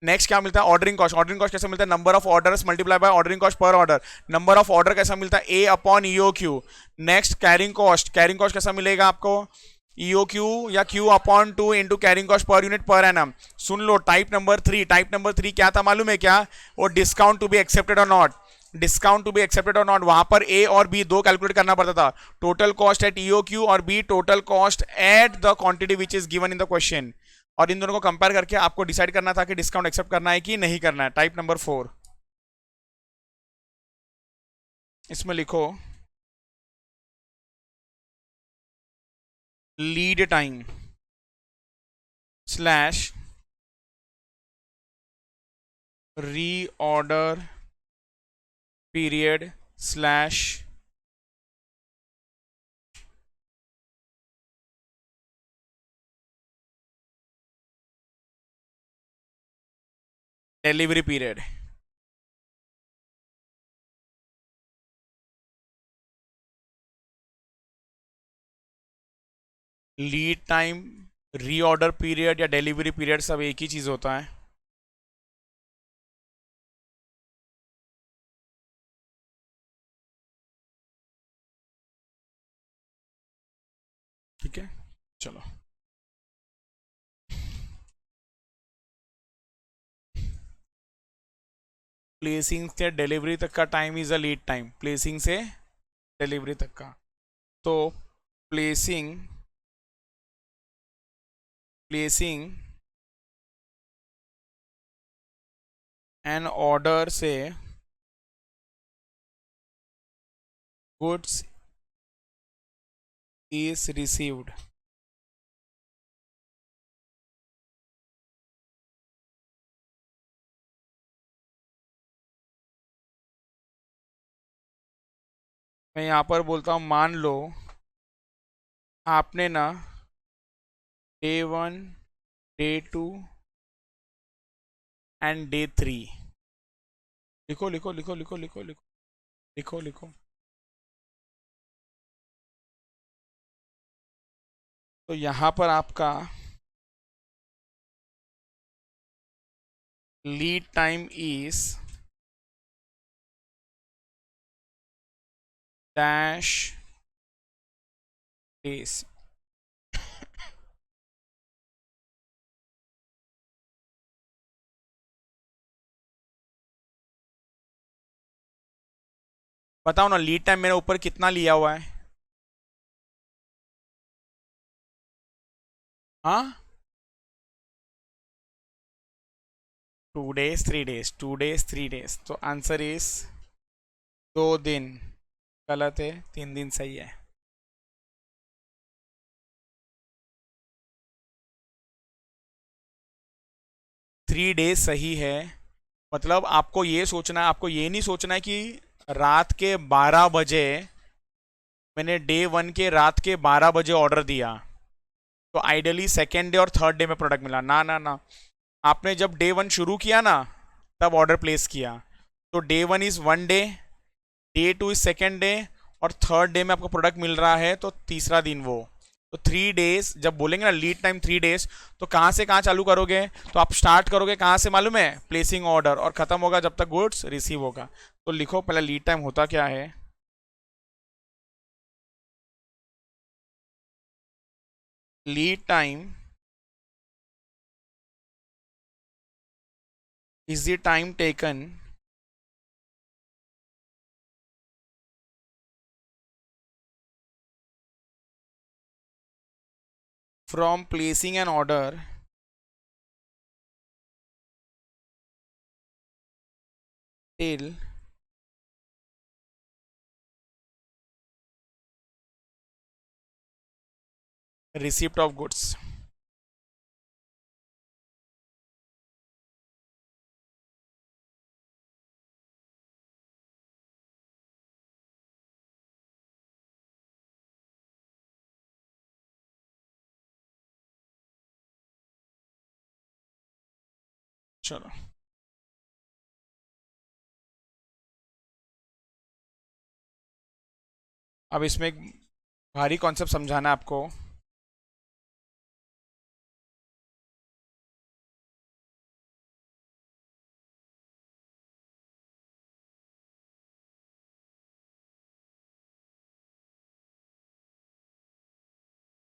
[SPEAKER 1] Next क्या मिलता है, ऑर्डरिंग कॉस्ट। ऑर्डरिंग कॉस्ट कैसे मिलता है, number of orders multiply by ordering cost per order. Number of order कैसा मिलता है, A upon E O Q. Next carrying cost. Carrying cost कैसा मिलेगा आपको, ईओ क्यू या Q upon 2 into carrying cost per unit per annum. सुन लो, type number 3। Type number 3 क्या था मालूम है क्या, वो discount to be accepted or not. Discount to be accepted or not, वहां पर ए और बी दो कैलकुलेट करना पड़ता था, total cost at E O Q और B total cost at the quantity which is given in the question. और इन दोनों को कंपेयर करके आपको डिसाइड करना था कि डिस्काउंट एक्सेप्ट करना है कि नहीं करना है। Type number 4। इसमें लिखो lead time slash reorder period slash delivery period. Lead time, reorder period या डिलीवरी पीरियड सब एक ही चीज होता है। ठीक है, चलो। प्लेसिंग से डिलीवरी तक का time is a lead time, placing से डिलीवरी तक का। तो प्लेसिंग प्लेसिंग एन ऑर्डर से गुड्स इज रिसीव्ड। मैं यहां पर बोलता हूं, मान लो आपने ना डे 1, डे 2 एंड डे 3। लिखो लिखो लिखो लिखो लिखो लिखो लिखो लिखो। तो यहां पर आपका lead time is dash days. बताओ ना, लीड टाइम मेरे ऊपर कितना लिया हुआ है, हाँ। 2 days 3 days, 2 days 3 days, तो आंसर इज 2 दिन। गलत है, 3 दिन सही है। 3 days सही है। मतलब आपको ये सोचना है, आपको ये नहीं सोचना है कि रात के 12 बजे, मैंने डे 1 के रात के 12 बजे ऑर्डर दिया तो आइडियली सेकेंड डे और थर्ड डे में प्रोडक्ट मिला। ना ना ना, आपने जब डे 1 शुरू किया ना तब ऑर्डर प्लेस किया, तो day 1 is 1 day, day 2 is second day, और थर्ड डे में आपको प्रोडक्ट मिल रहा है तो तीसरा दिन वो। तो 3 डेज जब बोलेंगे ना लीड टाइम 3 डेज, तो कहां से कहां चालू करोगे? तो आप स्टार्ट करोगे कहां से मालूम है? प्लेसिंग ऑर्डर, और खत्म होगा जब तक गुड्स रिसीव होगा। तो लिखो पहले लीड टाइम होता क्या है। Lead time is the time taken from placing an order till receipt of goods। चलो, अब इसमें एक भारी कॉन्सेप्ट समझाना है आपको।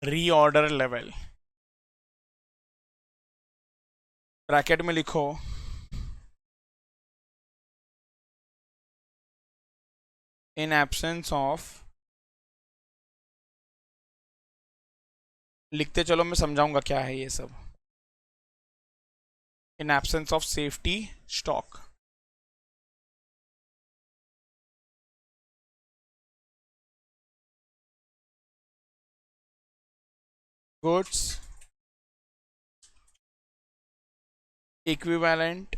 [SPEAKER 1] रीऑर्डर लेवल, ब्रैकेट में लिखो इन एब्सेंस ऑफ, लिखते चलो मैं समझाऊंगा क्या है ये सब। In absence of safety stock, goods equivalent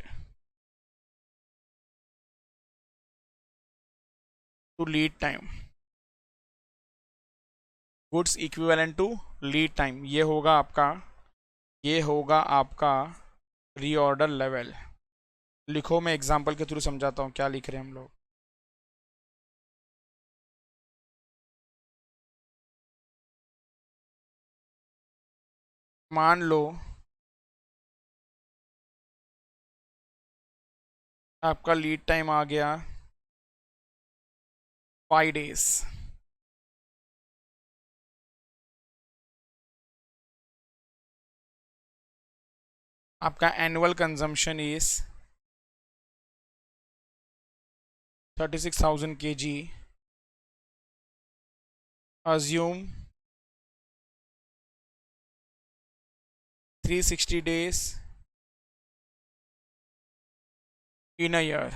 [SPEAKER 1] to lead time, goods equivalent to lead time, ये होगा आपका रीऑर्डर लेवल। लिखो, मैं एग्जांपल के थ्रू समझाता हूँ क्या लिख रहे हैं हम लोग। मान लो आपका लीड टाइम आ गया 5 डेज। आपका annual consumption is 36,000 kg। Assume 360 days in a year।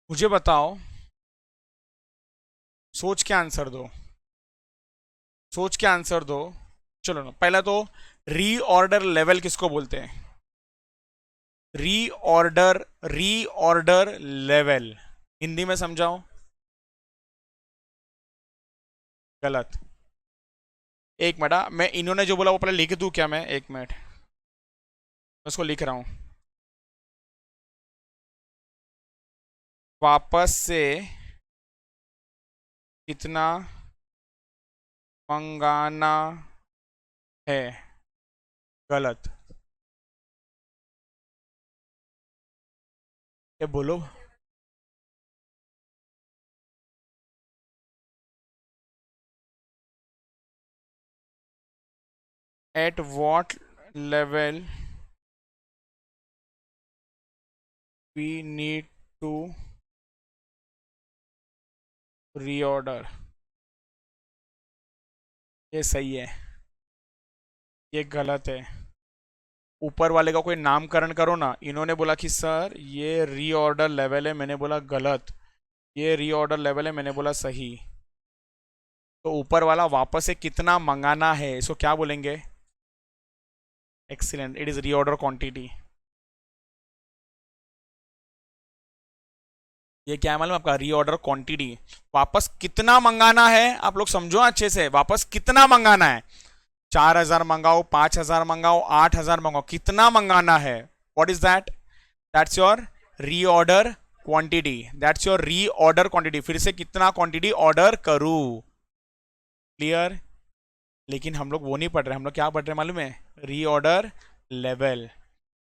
[SPEAKER 1] मुझे बताओ, सोच के आंसर दो, सोच के आंसर दो। चलो ना, पहला तो रीऑर्डर लेवल किसको बोलते हैं? रीऑर्डर लेवल हिंदी में समझाओ। गलत। एक मिनट, मैं इन्होंने जो बोला वो पहले लिख दूं क्या? मैं एक मिनट, मैं उसको लिख रहा हूं। वापस से कितना मंगाना है? गलत। ये बोलो। At what level we need to reorder. ये सही है, ये गलत है। ऊपर वाले का कोई नामकरण करो ना। इन्होंने बोला कि सर ये रीऑर्डर लेवल है, मैंने बोला गलत। ये रीऑर्डर लेवल है, मैंने बोला सही। तो ऊपर वाला वापस से कितना मंगाना है, इसको क्या बोलेंगे? Excellent, it is reorder quantity. ये क्या है मालूम आपका? Reorder quantity. वापस कितना मंगाना है, आप लोग समझो अच्छे से, वापस कितना मंगाना है। 4,000 मंगाओ, 5,000 मंगाओ, 8,000 मंगाओ, कितना मंगाना है? What is that? That's your reorder quantity, that's your reorder quantity. फिर से कितना क्वांटिटी ऑर्डर करूं? क्लियर? लेकिन हम लोग वो नहीं पढ़ रहे, हम लोग क्या पढ़ रहे हैं मालूम है? Reorder level.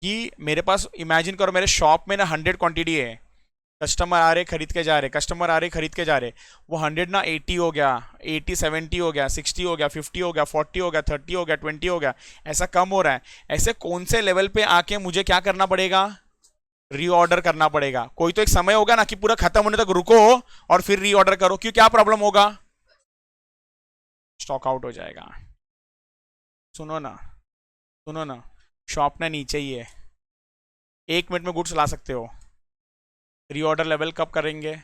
[SPEAKER 1] कि मेरे पास इमेजिन करो मेरे शॉप में ना 100 क्वांटिटी है, कस्टमर आ रहे खरीद के जा रहे, कस्टमर आ रहे खरीद के जा रहे, वो 100 ना 80 हो गया, 80 70 हो गया, 60 हो गया, 50 हो गया, 40 हो गया, 30 हो गया, 20 हो गया, ऐसा कम हो रहा है। ऐसे कौन से लेवल पे आके मुझे क्या करना पड़ेगा? रीऑर्डर करना पड़ेगा। कोई तो एक समय होगा ना कि पूरा खत्म होने तक रुको और फिर रीऑर्डर करो, क्यों? क्या प्रॉब्लम होगा? स्टॉक आउट हो जाएगा। सुनो ना, सुनो ना, शॉप ना नीचे ही है, 1 मिनट में गुड्स ला सकते हो। रीऑर्डर लेवल कब करेंगे?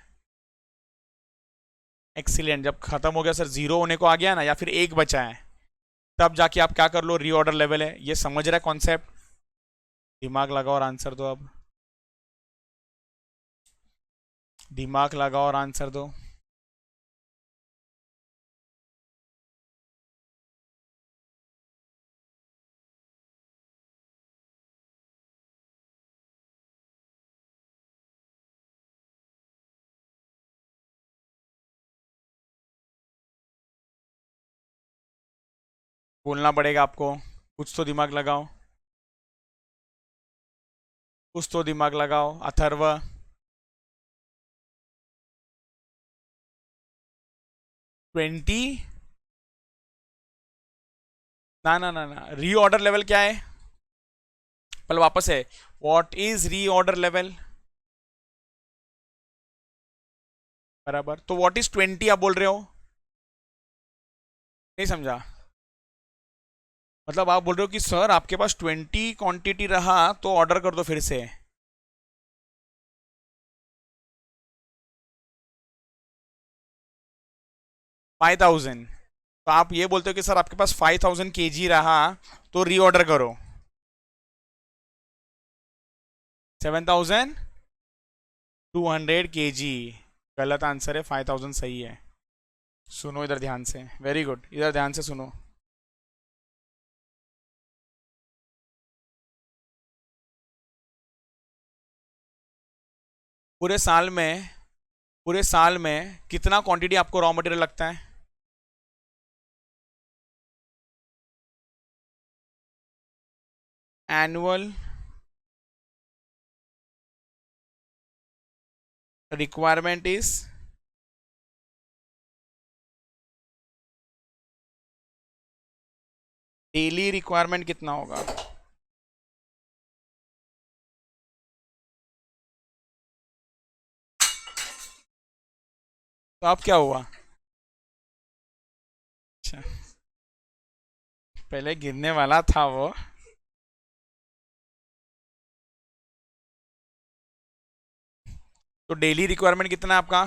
[SPEAKER 1] एक्सीलेंट, जब खत्म हो गया सर, जीरो होने को आ गया ना, या फिर एक बचा है, तब जाके आप क्या कर लो? रीऑर्डर लेवल है। ये समझ रहा है कॉन्सेप्ट? दिमाग लगाओ और आंसर दो। अब दिमाग लगाओ और आंसर दो। बोलना पड़ेगा आपको, कुछ तो दिमाग लगाओ, कुछ तो दिमाग लगाओ। अथर्व, 20? ना, रीऑर्डर लेवल क्या है? पहले वापस है, व्हाट इज रीऑर्डर लेवल? बराबर, तो व्हाट इज 20 आप बोल रहे हो? नहीं समझा। मतलब आप बोल रहे हो कि सर आपके पास 20 क्वांटिटी रहा तो ऑर्डर कर दो फिर से। 5,000, तो आप ये बोलते हो कि सर आपके पास 5,000 kg रहा तो रीऑर्डर करो। 7,200 kg गलत आंसर है, 5,000 सही है। सुनो इधर ध्यान से, वेरी गुड, इधर ध्यान से सुनो। पूरे साल में, पूरे साल में कितना क्वांटिटी आपको रॉ मटेरियल लगता है? Annual requirement is, daily requirement कितना होगा? तो अब क्या हुआ? अच्छा, पहले गिरने वाला था वो। तो डेली रिक्वायरमेंट कितना है आपका?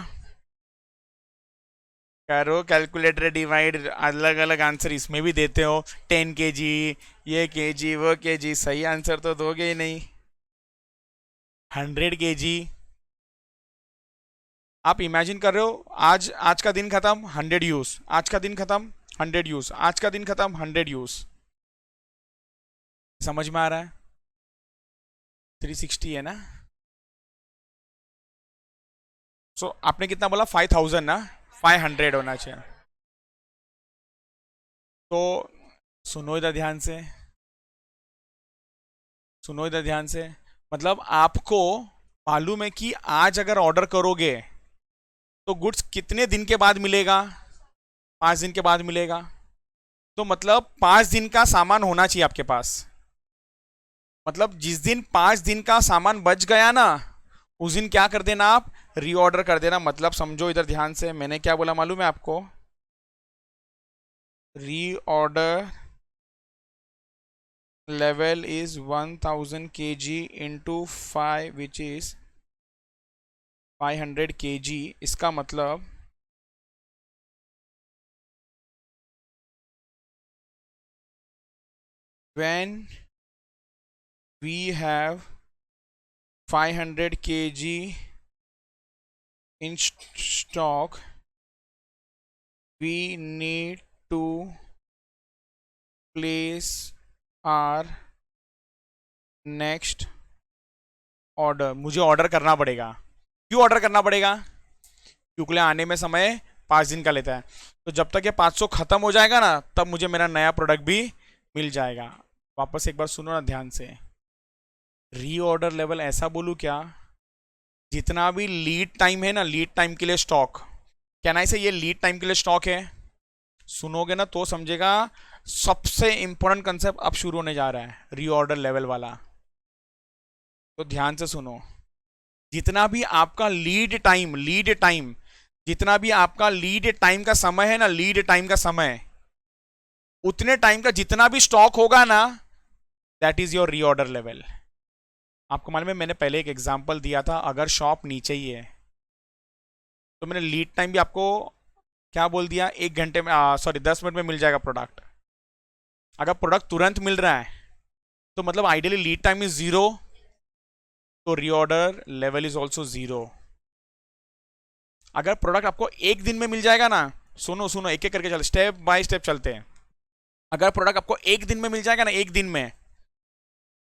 [SPEAKER 1] करो कैलकुलेटर डिवाइड, अलग अलग आंसर इसमें भी देते हो। 10 kg, ये kg वो kg, सही आंसर तो दोगे ही नहीं। 100 kg। आप इमेजिन कर रहे हो, आज आज का दिन खत्म 100 यूज, आज का दिन खत्म 100 यूज, आज का दिन खत्म 100 यूज। समझ में आ रहा है? 360 है ना? सो आपने कितना बोला? 5,000 ना? 500 होना चाहिए। तो सुनो इधर ध्यान से, सुनो इधर ध्यान से। मतलब आपको मालूम है कि आज अगर ऑर्डर करोगे तो गुड्स कितने दिन के बाद मिलेगा? 5 दिन के बाद मिलेगा। तो मतलब 5 दिन का सामान होना चाहिए आपके पास। मतलब जिस दिन 5 दिन का सामान बच गया ना, उस दिन क्या कर देना आप? रीऑर्डर कर देना। मतलब समझो इधर ध्यान से, मैंने क्या बोला मालूम है आपको? Reorder level is 1,000 kg into 5 which is 500 kg। इसका मतलब when we have 500 kg in stock, we need to place our next order, मुझे ऑर्डर करना पड़ेगा। क्यों ऑर्डर करना पड़ेगा? क्योंकि आने में समय 5 दिन का लेता है। तो जब तक ये 500 खत्म हो जाएगा ना, तब मुझे मेरा नया प्रोडक्ट भी मिल जाएगा। वापस एक बार सुनो ना ध्यान से। रीऑर्डर लेवल ऐसा बोलूं क्या, जितना भी लीड टाइम है ना, लीड टाइम के लिए स्टॉक, क्या ना, इसे ये लीड टाइम के लिए स्टॉक है। सुनोगे ना तो समझेगा। सबसे इंपॉर्टेंट कंसेप्ट अब शुरू होने जा रहा है, रीऑर्डर लेवल वाला। तो ध्यान से सुनो। जितना भी आपका लीड टाइम जितना भी आपका लीड टाइम का समय है ना, लीड टाइम का समय, उतने टाइम का जितना भी स्टॉक होगा ना, that is your reorder level. आपको मालूम है, मैंने पहले एक एग्जांपल दिया था, अगर शॉप नीचे ही है तो मैंने लीड टाइम भी आपको क्या बोल दिया, 1 घंटे में, सॉरी 10 मिनट में मिल जाएगा प्रोडक्ट। अगर प्रोडक्ट तुरंत मिल रहा है तो मतलब आइडियली लीड टाइम इज 0, तो रीऑर्डर लेवल इज ऑल्सो 0। अगर प्रोडक्ट आपको 1 दिन में मिल जाएगा ना, सुनो सुनो, एक एक करके चल, स्टेप बाय स्टेप चलते हैं। अगर प्रोडक्ट आपको 1 दिन में मिल जाएगा ना, 1 दिन में,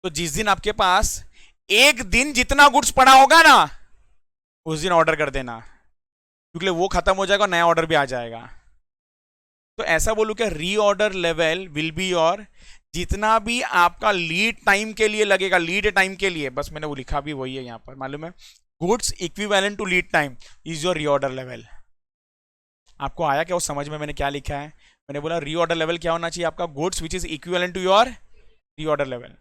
[SPEAKER 1] तो जिस दिन आपके पास 1 दिन जितना गुड्स पड़ा होगा ना, उस दिन ऑर्डर कर देना, क्योंकि वो खत्म हो जाएगा, नया ऑर्डर भी आ जाएगा। तो ऐसा बोलूं कि reorder level will be your, जितना भी आपका लीड टाइम के लिए लगेगा, लीड टाइम के लिए, बस मैंने वो लिखा भी वही है यहां पर, मालूम है, goods equivalent to lead time is your reorder level. आपको आया क्या वो समझ में, मैंने क्या लिखा है? मैंने बोला रीऑर्डर लेवल क्या होना चाहिए आपका, goods which is equivalent to your reorder level.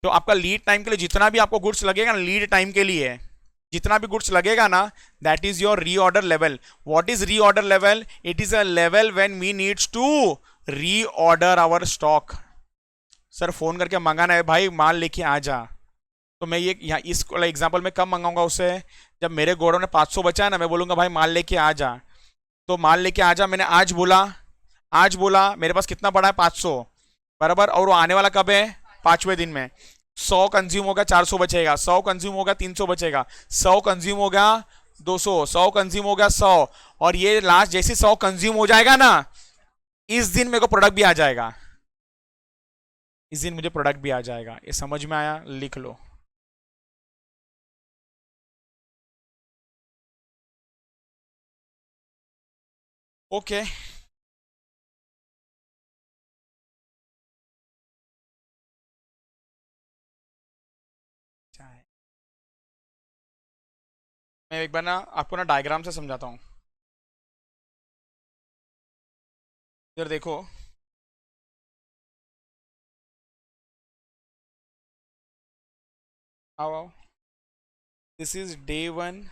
[SPEAKER 1] तो आपका लीड टाइम के लिए जितना भी आपको गुड्स लगेगा ना, लीड टाइम के लिए जितना भी गुड्स लगेगा ना, that is your reorder level. What is reorder level? It is a level when we needs to reorder our stock. Sir phone करके मंगाना है भाई, माल लेके आ जा, तो मैं ये यहाँ इस एग्जांपल में कब मंगाऊंगा उससे, जब मेरे गोडो में 500 बचा है ना, मैं बोलूंगा भाई माल लेके आ जा। तो माल लेके आ जा, मैंने आज बोला मेरे पास कितना पड़ा है, 500 बराबर, और वो आने वाला कब है, 5वें दिन में। 100 कंज्यूम होगा, 400 बचेगा, 100 कंज्यूम होगा, 300 बचेगा, 100 कंज्यूम होगा, 200, 100 कंज्यूम होगा, 100, और ये लास्ट जैसे 100 कंज्यूम हो जाएगा ना, इस दिन मेरे को प्रोडक्ट भी आ जाएगा, इस दिन मुझे प्रोडक्ट भी आ जाएगा। ये समझ में आया? लिख लो। ओके। मैं एक बार ना आपको ना डायग्राम से समझाता हूँ। इधर देखो, आओ आओ, this is day 1,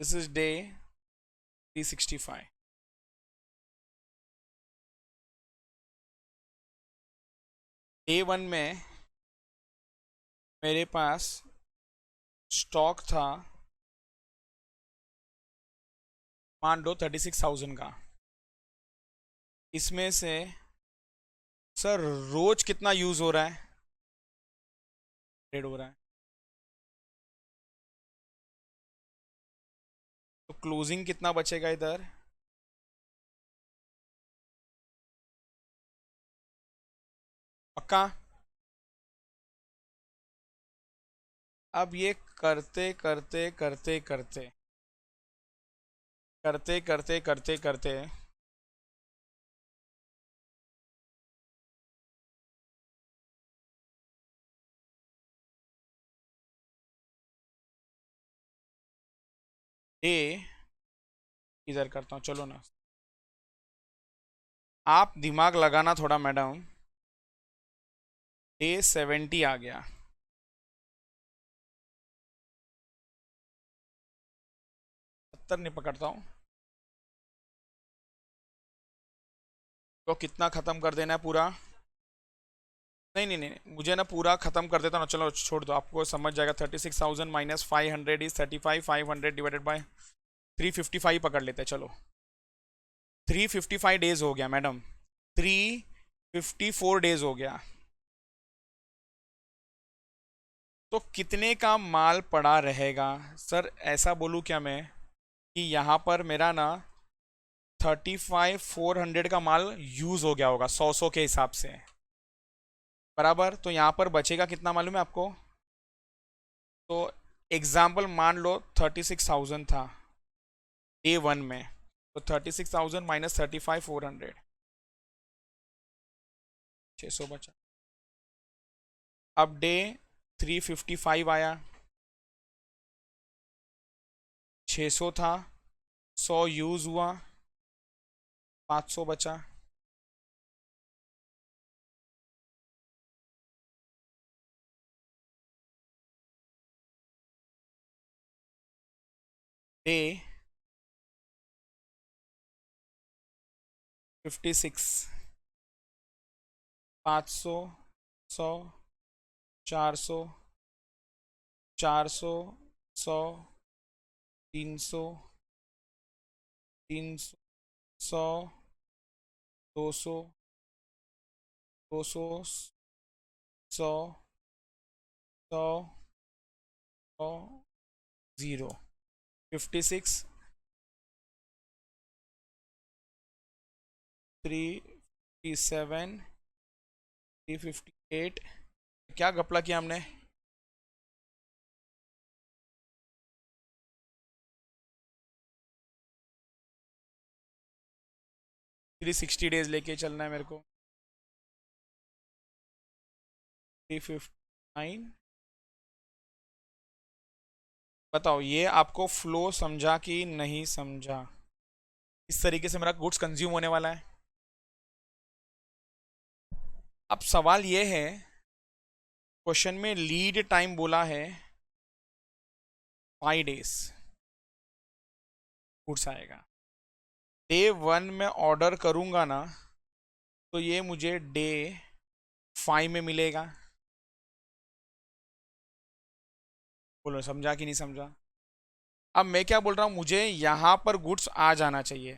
[SPEAKER 1] this is day 365। Day 1 में मेरे पास स्टॉक था, मान लो 36,000 का। इसमें से सर रोज कितना यूज हो रहा है, 100 हो रहा है, तो क्लोजिंग कितना बचेगा इधर, पक्का? अब ये करते करते करते करते करते करते करते करते ए, इधर करता हूँ, चलो ना, आप दिमाग लगाना थोड़ा मैडम। डे 70 आ गया, 70 नहीं पकड़ता हूँ, तो कितना खत्म कर देना है पूरा? नहीं नहीं नहीं, मुझे ना पूरा खत्म कर देता ना, चलो छोड़ दो, आपको समझ जाएगा। 36,000 माइनस 500 इज 35, 500 डिवाइडेड बाय 355 पकड़ लेते हैं, चलो। 355 डेज हो गया मैडम, 354 डेज हो गया। तो कितने का माल पड़ा रहेगा? सर ऐसा बोलूँ क्या मैं, कि यहाँ पर मेरा ना 35,400 का माल यूज हो गया होगा 100 के हिसाब से, बराबर। तो यहाँ पर बचेगा कितना मालूम है आपको? तो एग्जाम्पल मान लो 36,000 था डे 1 में, तो 36,000 माइनस 35,400, 600 बचा। अब डे 355 आया, 600 था, 100 यूज हुआ, 500 बचा। डे 56, 500, 100, 400, 400, 100, 300, 300, 100, 200, 200, 100, 100, 100, 0, 56, 357, 358। क्या घपला किया हमने? 360 डेज लेके चलना है मेरे को। 359। बताओ ये आपको फ्लो समझा कि नहीं समझा? इस तरीके से मेरा गुड्स कंज्यूम होने वाला है। अब सवाल ये है, क्वेश्चन में लीड टाइम बोला है 5 डेज गुड्स आएगा। डे 1 में ऑर्डर करूंगा ना, तो ये मुझे डे 5 में मिलेगा। बोलो समझा कि नहीं समझा? अब मैं क्या बोल रहा हूं, मुझे यहां पर गुड्स आ जाना चाहिए,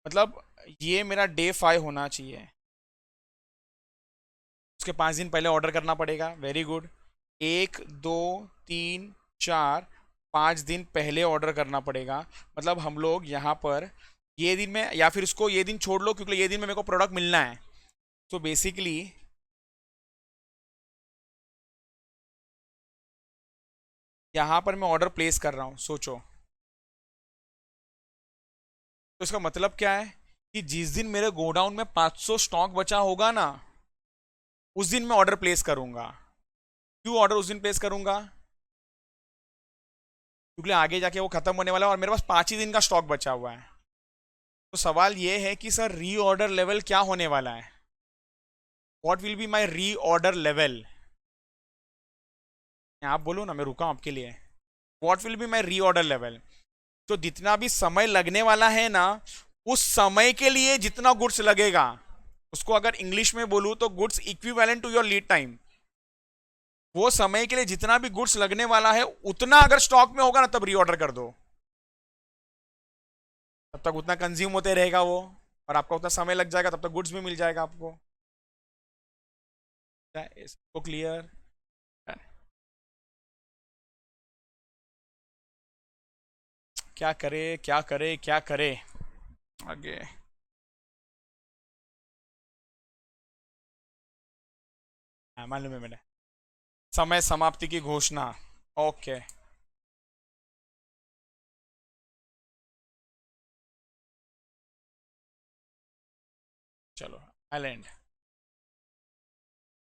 [SPEAKER 1] मतलब ये मेरा डे 5 होना चाहिए। उसके 5 दिन पहले ऑर्डर करना पड़ेगा, वेरी गुड। 1, 2, 3, 4, 5 दिन पहले ऑर्डर करना पड़ेगा। मतलब हम लोग यहाँ पर ये दिन में, या फिर इसको ये दिन छोड़ लो क्योंकि ये दिन में मेरे को प्रोडक्ट मिलना है। तो बेसिकली यहाँ पर मैं ऑर्डर प्लेस कर रहा हूँ, सोचो। तो इसका मतलब क्या है कि जिस दिन मेरे गोडाउन में 500 स्टॉक बचा होगा ना, उस दिन मैं ऑर्डर प्लेस करूंगा। क्यों ऑर्डर उस दिन प्लेस करूंगा? क्योंकि आगे जाके वो खत्म होने वाला है और मेरे पास 5 ही दिन का स्टॉक बचा हुआ है। तो सवाल ये है कि सर रीऑर्डर लेवल क्या होने वाला है? What will be my reorder level? आप बोलो ना, मैं रुका हूं आपके लिए। What will be my reorder level? तो जितना भी समय लगने वाला है ना, उस समय के लिए जितना गुड्स लगेगा, उसको अगर इंग्लिश में बोलूं तो goods equivalent to your lead time. वो समय के लिए जितना भी गुड्स लगने वाला है, उतना अगर स्टॉक में होगा ना, तब रीऑर्डर कर दो। तब तक उतना कंज्यूम होते रहेगा वो, और आपका उतना समय लग जाएगा, तब तक गुड्स भी मिल जाएगा आपको। इसको क्लियर? क्या करे क्या करे क्या करे आगे? हाँ, मालूम है मैंने। समय समाप्ति की घोषणा। ओके, चलो आइलैंड।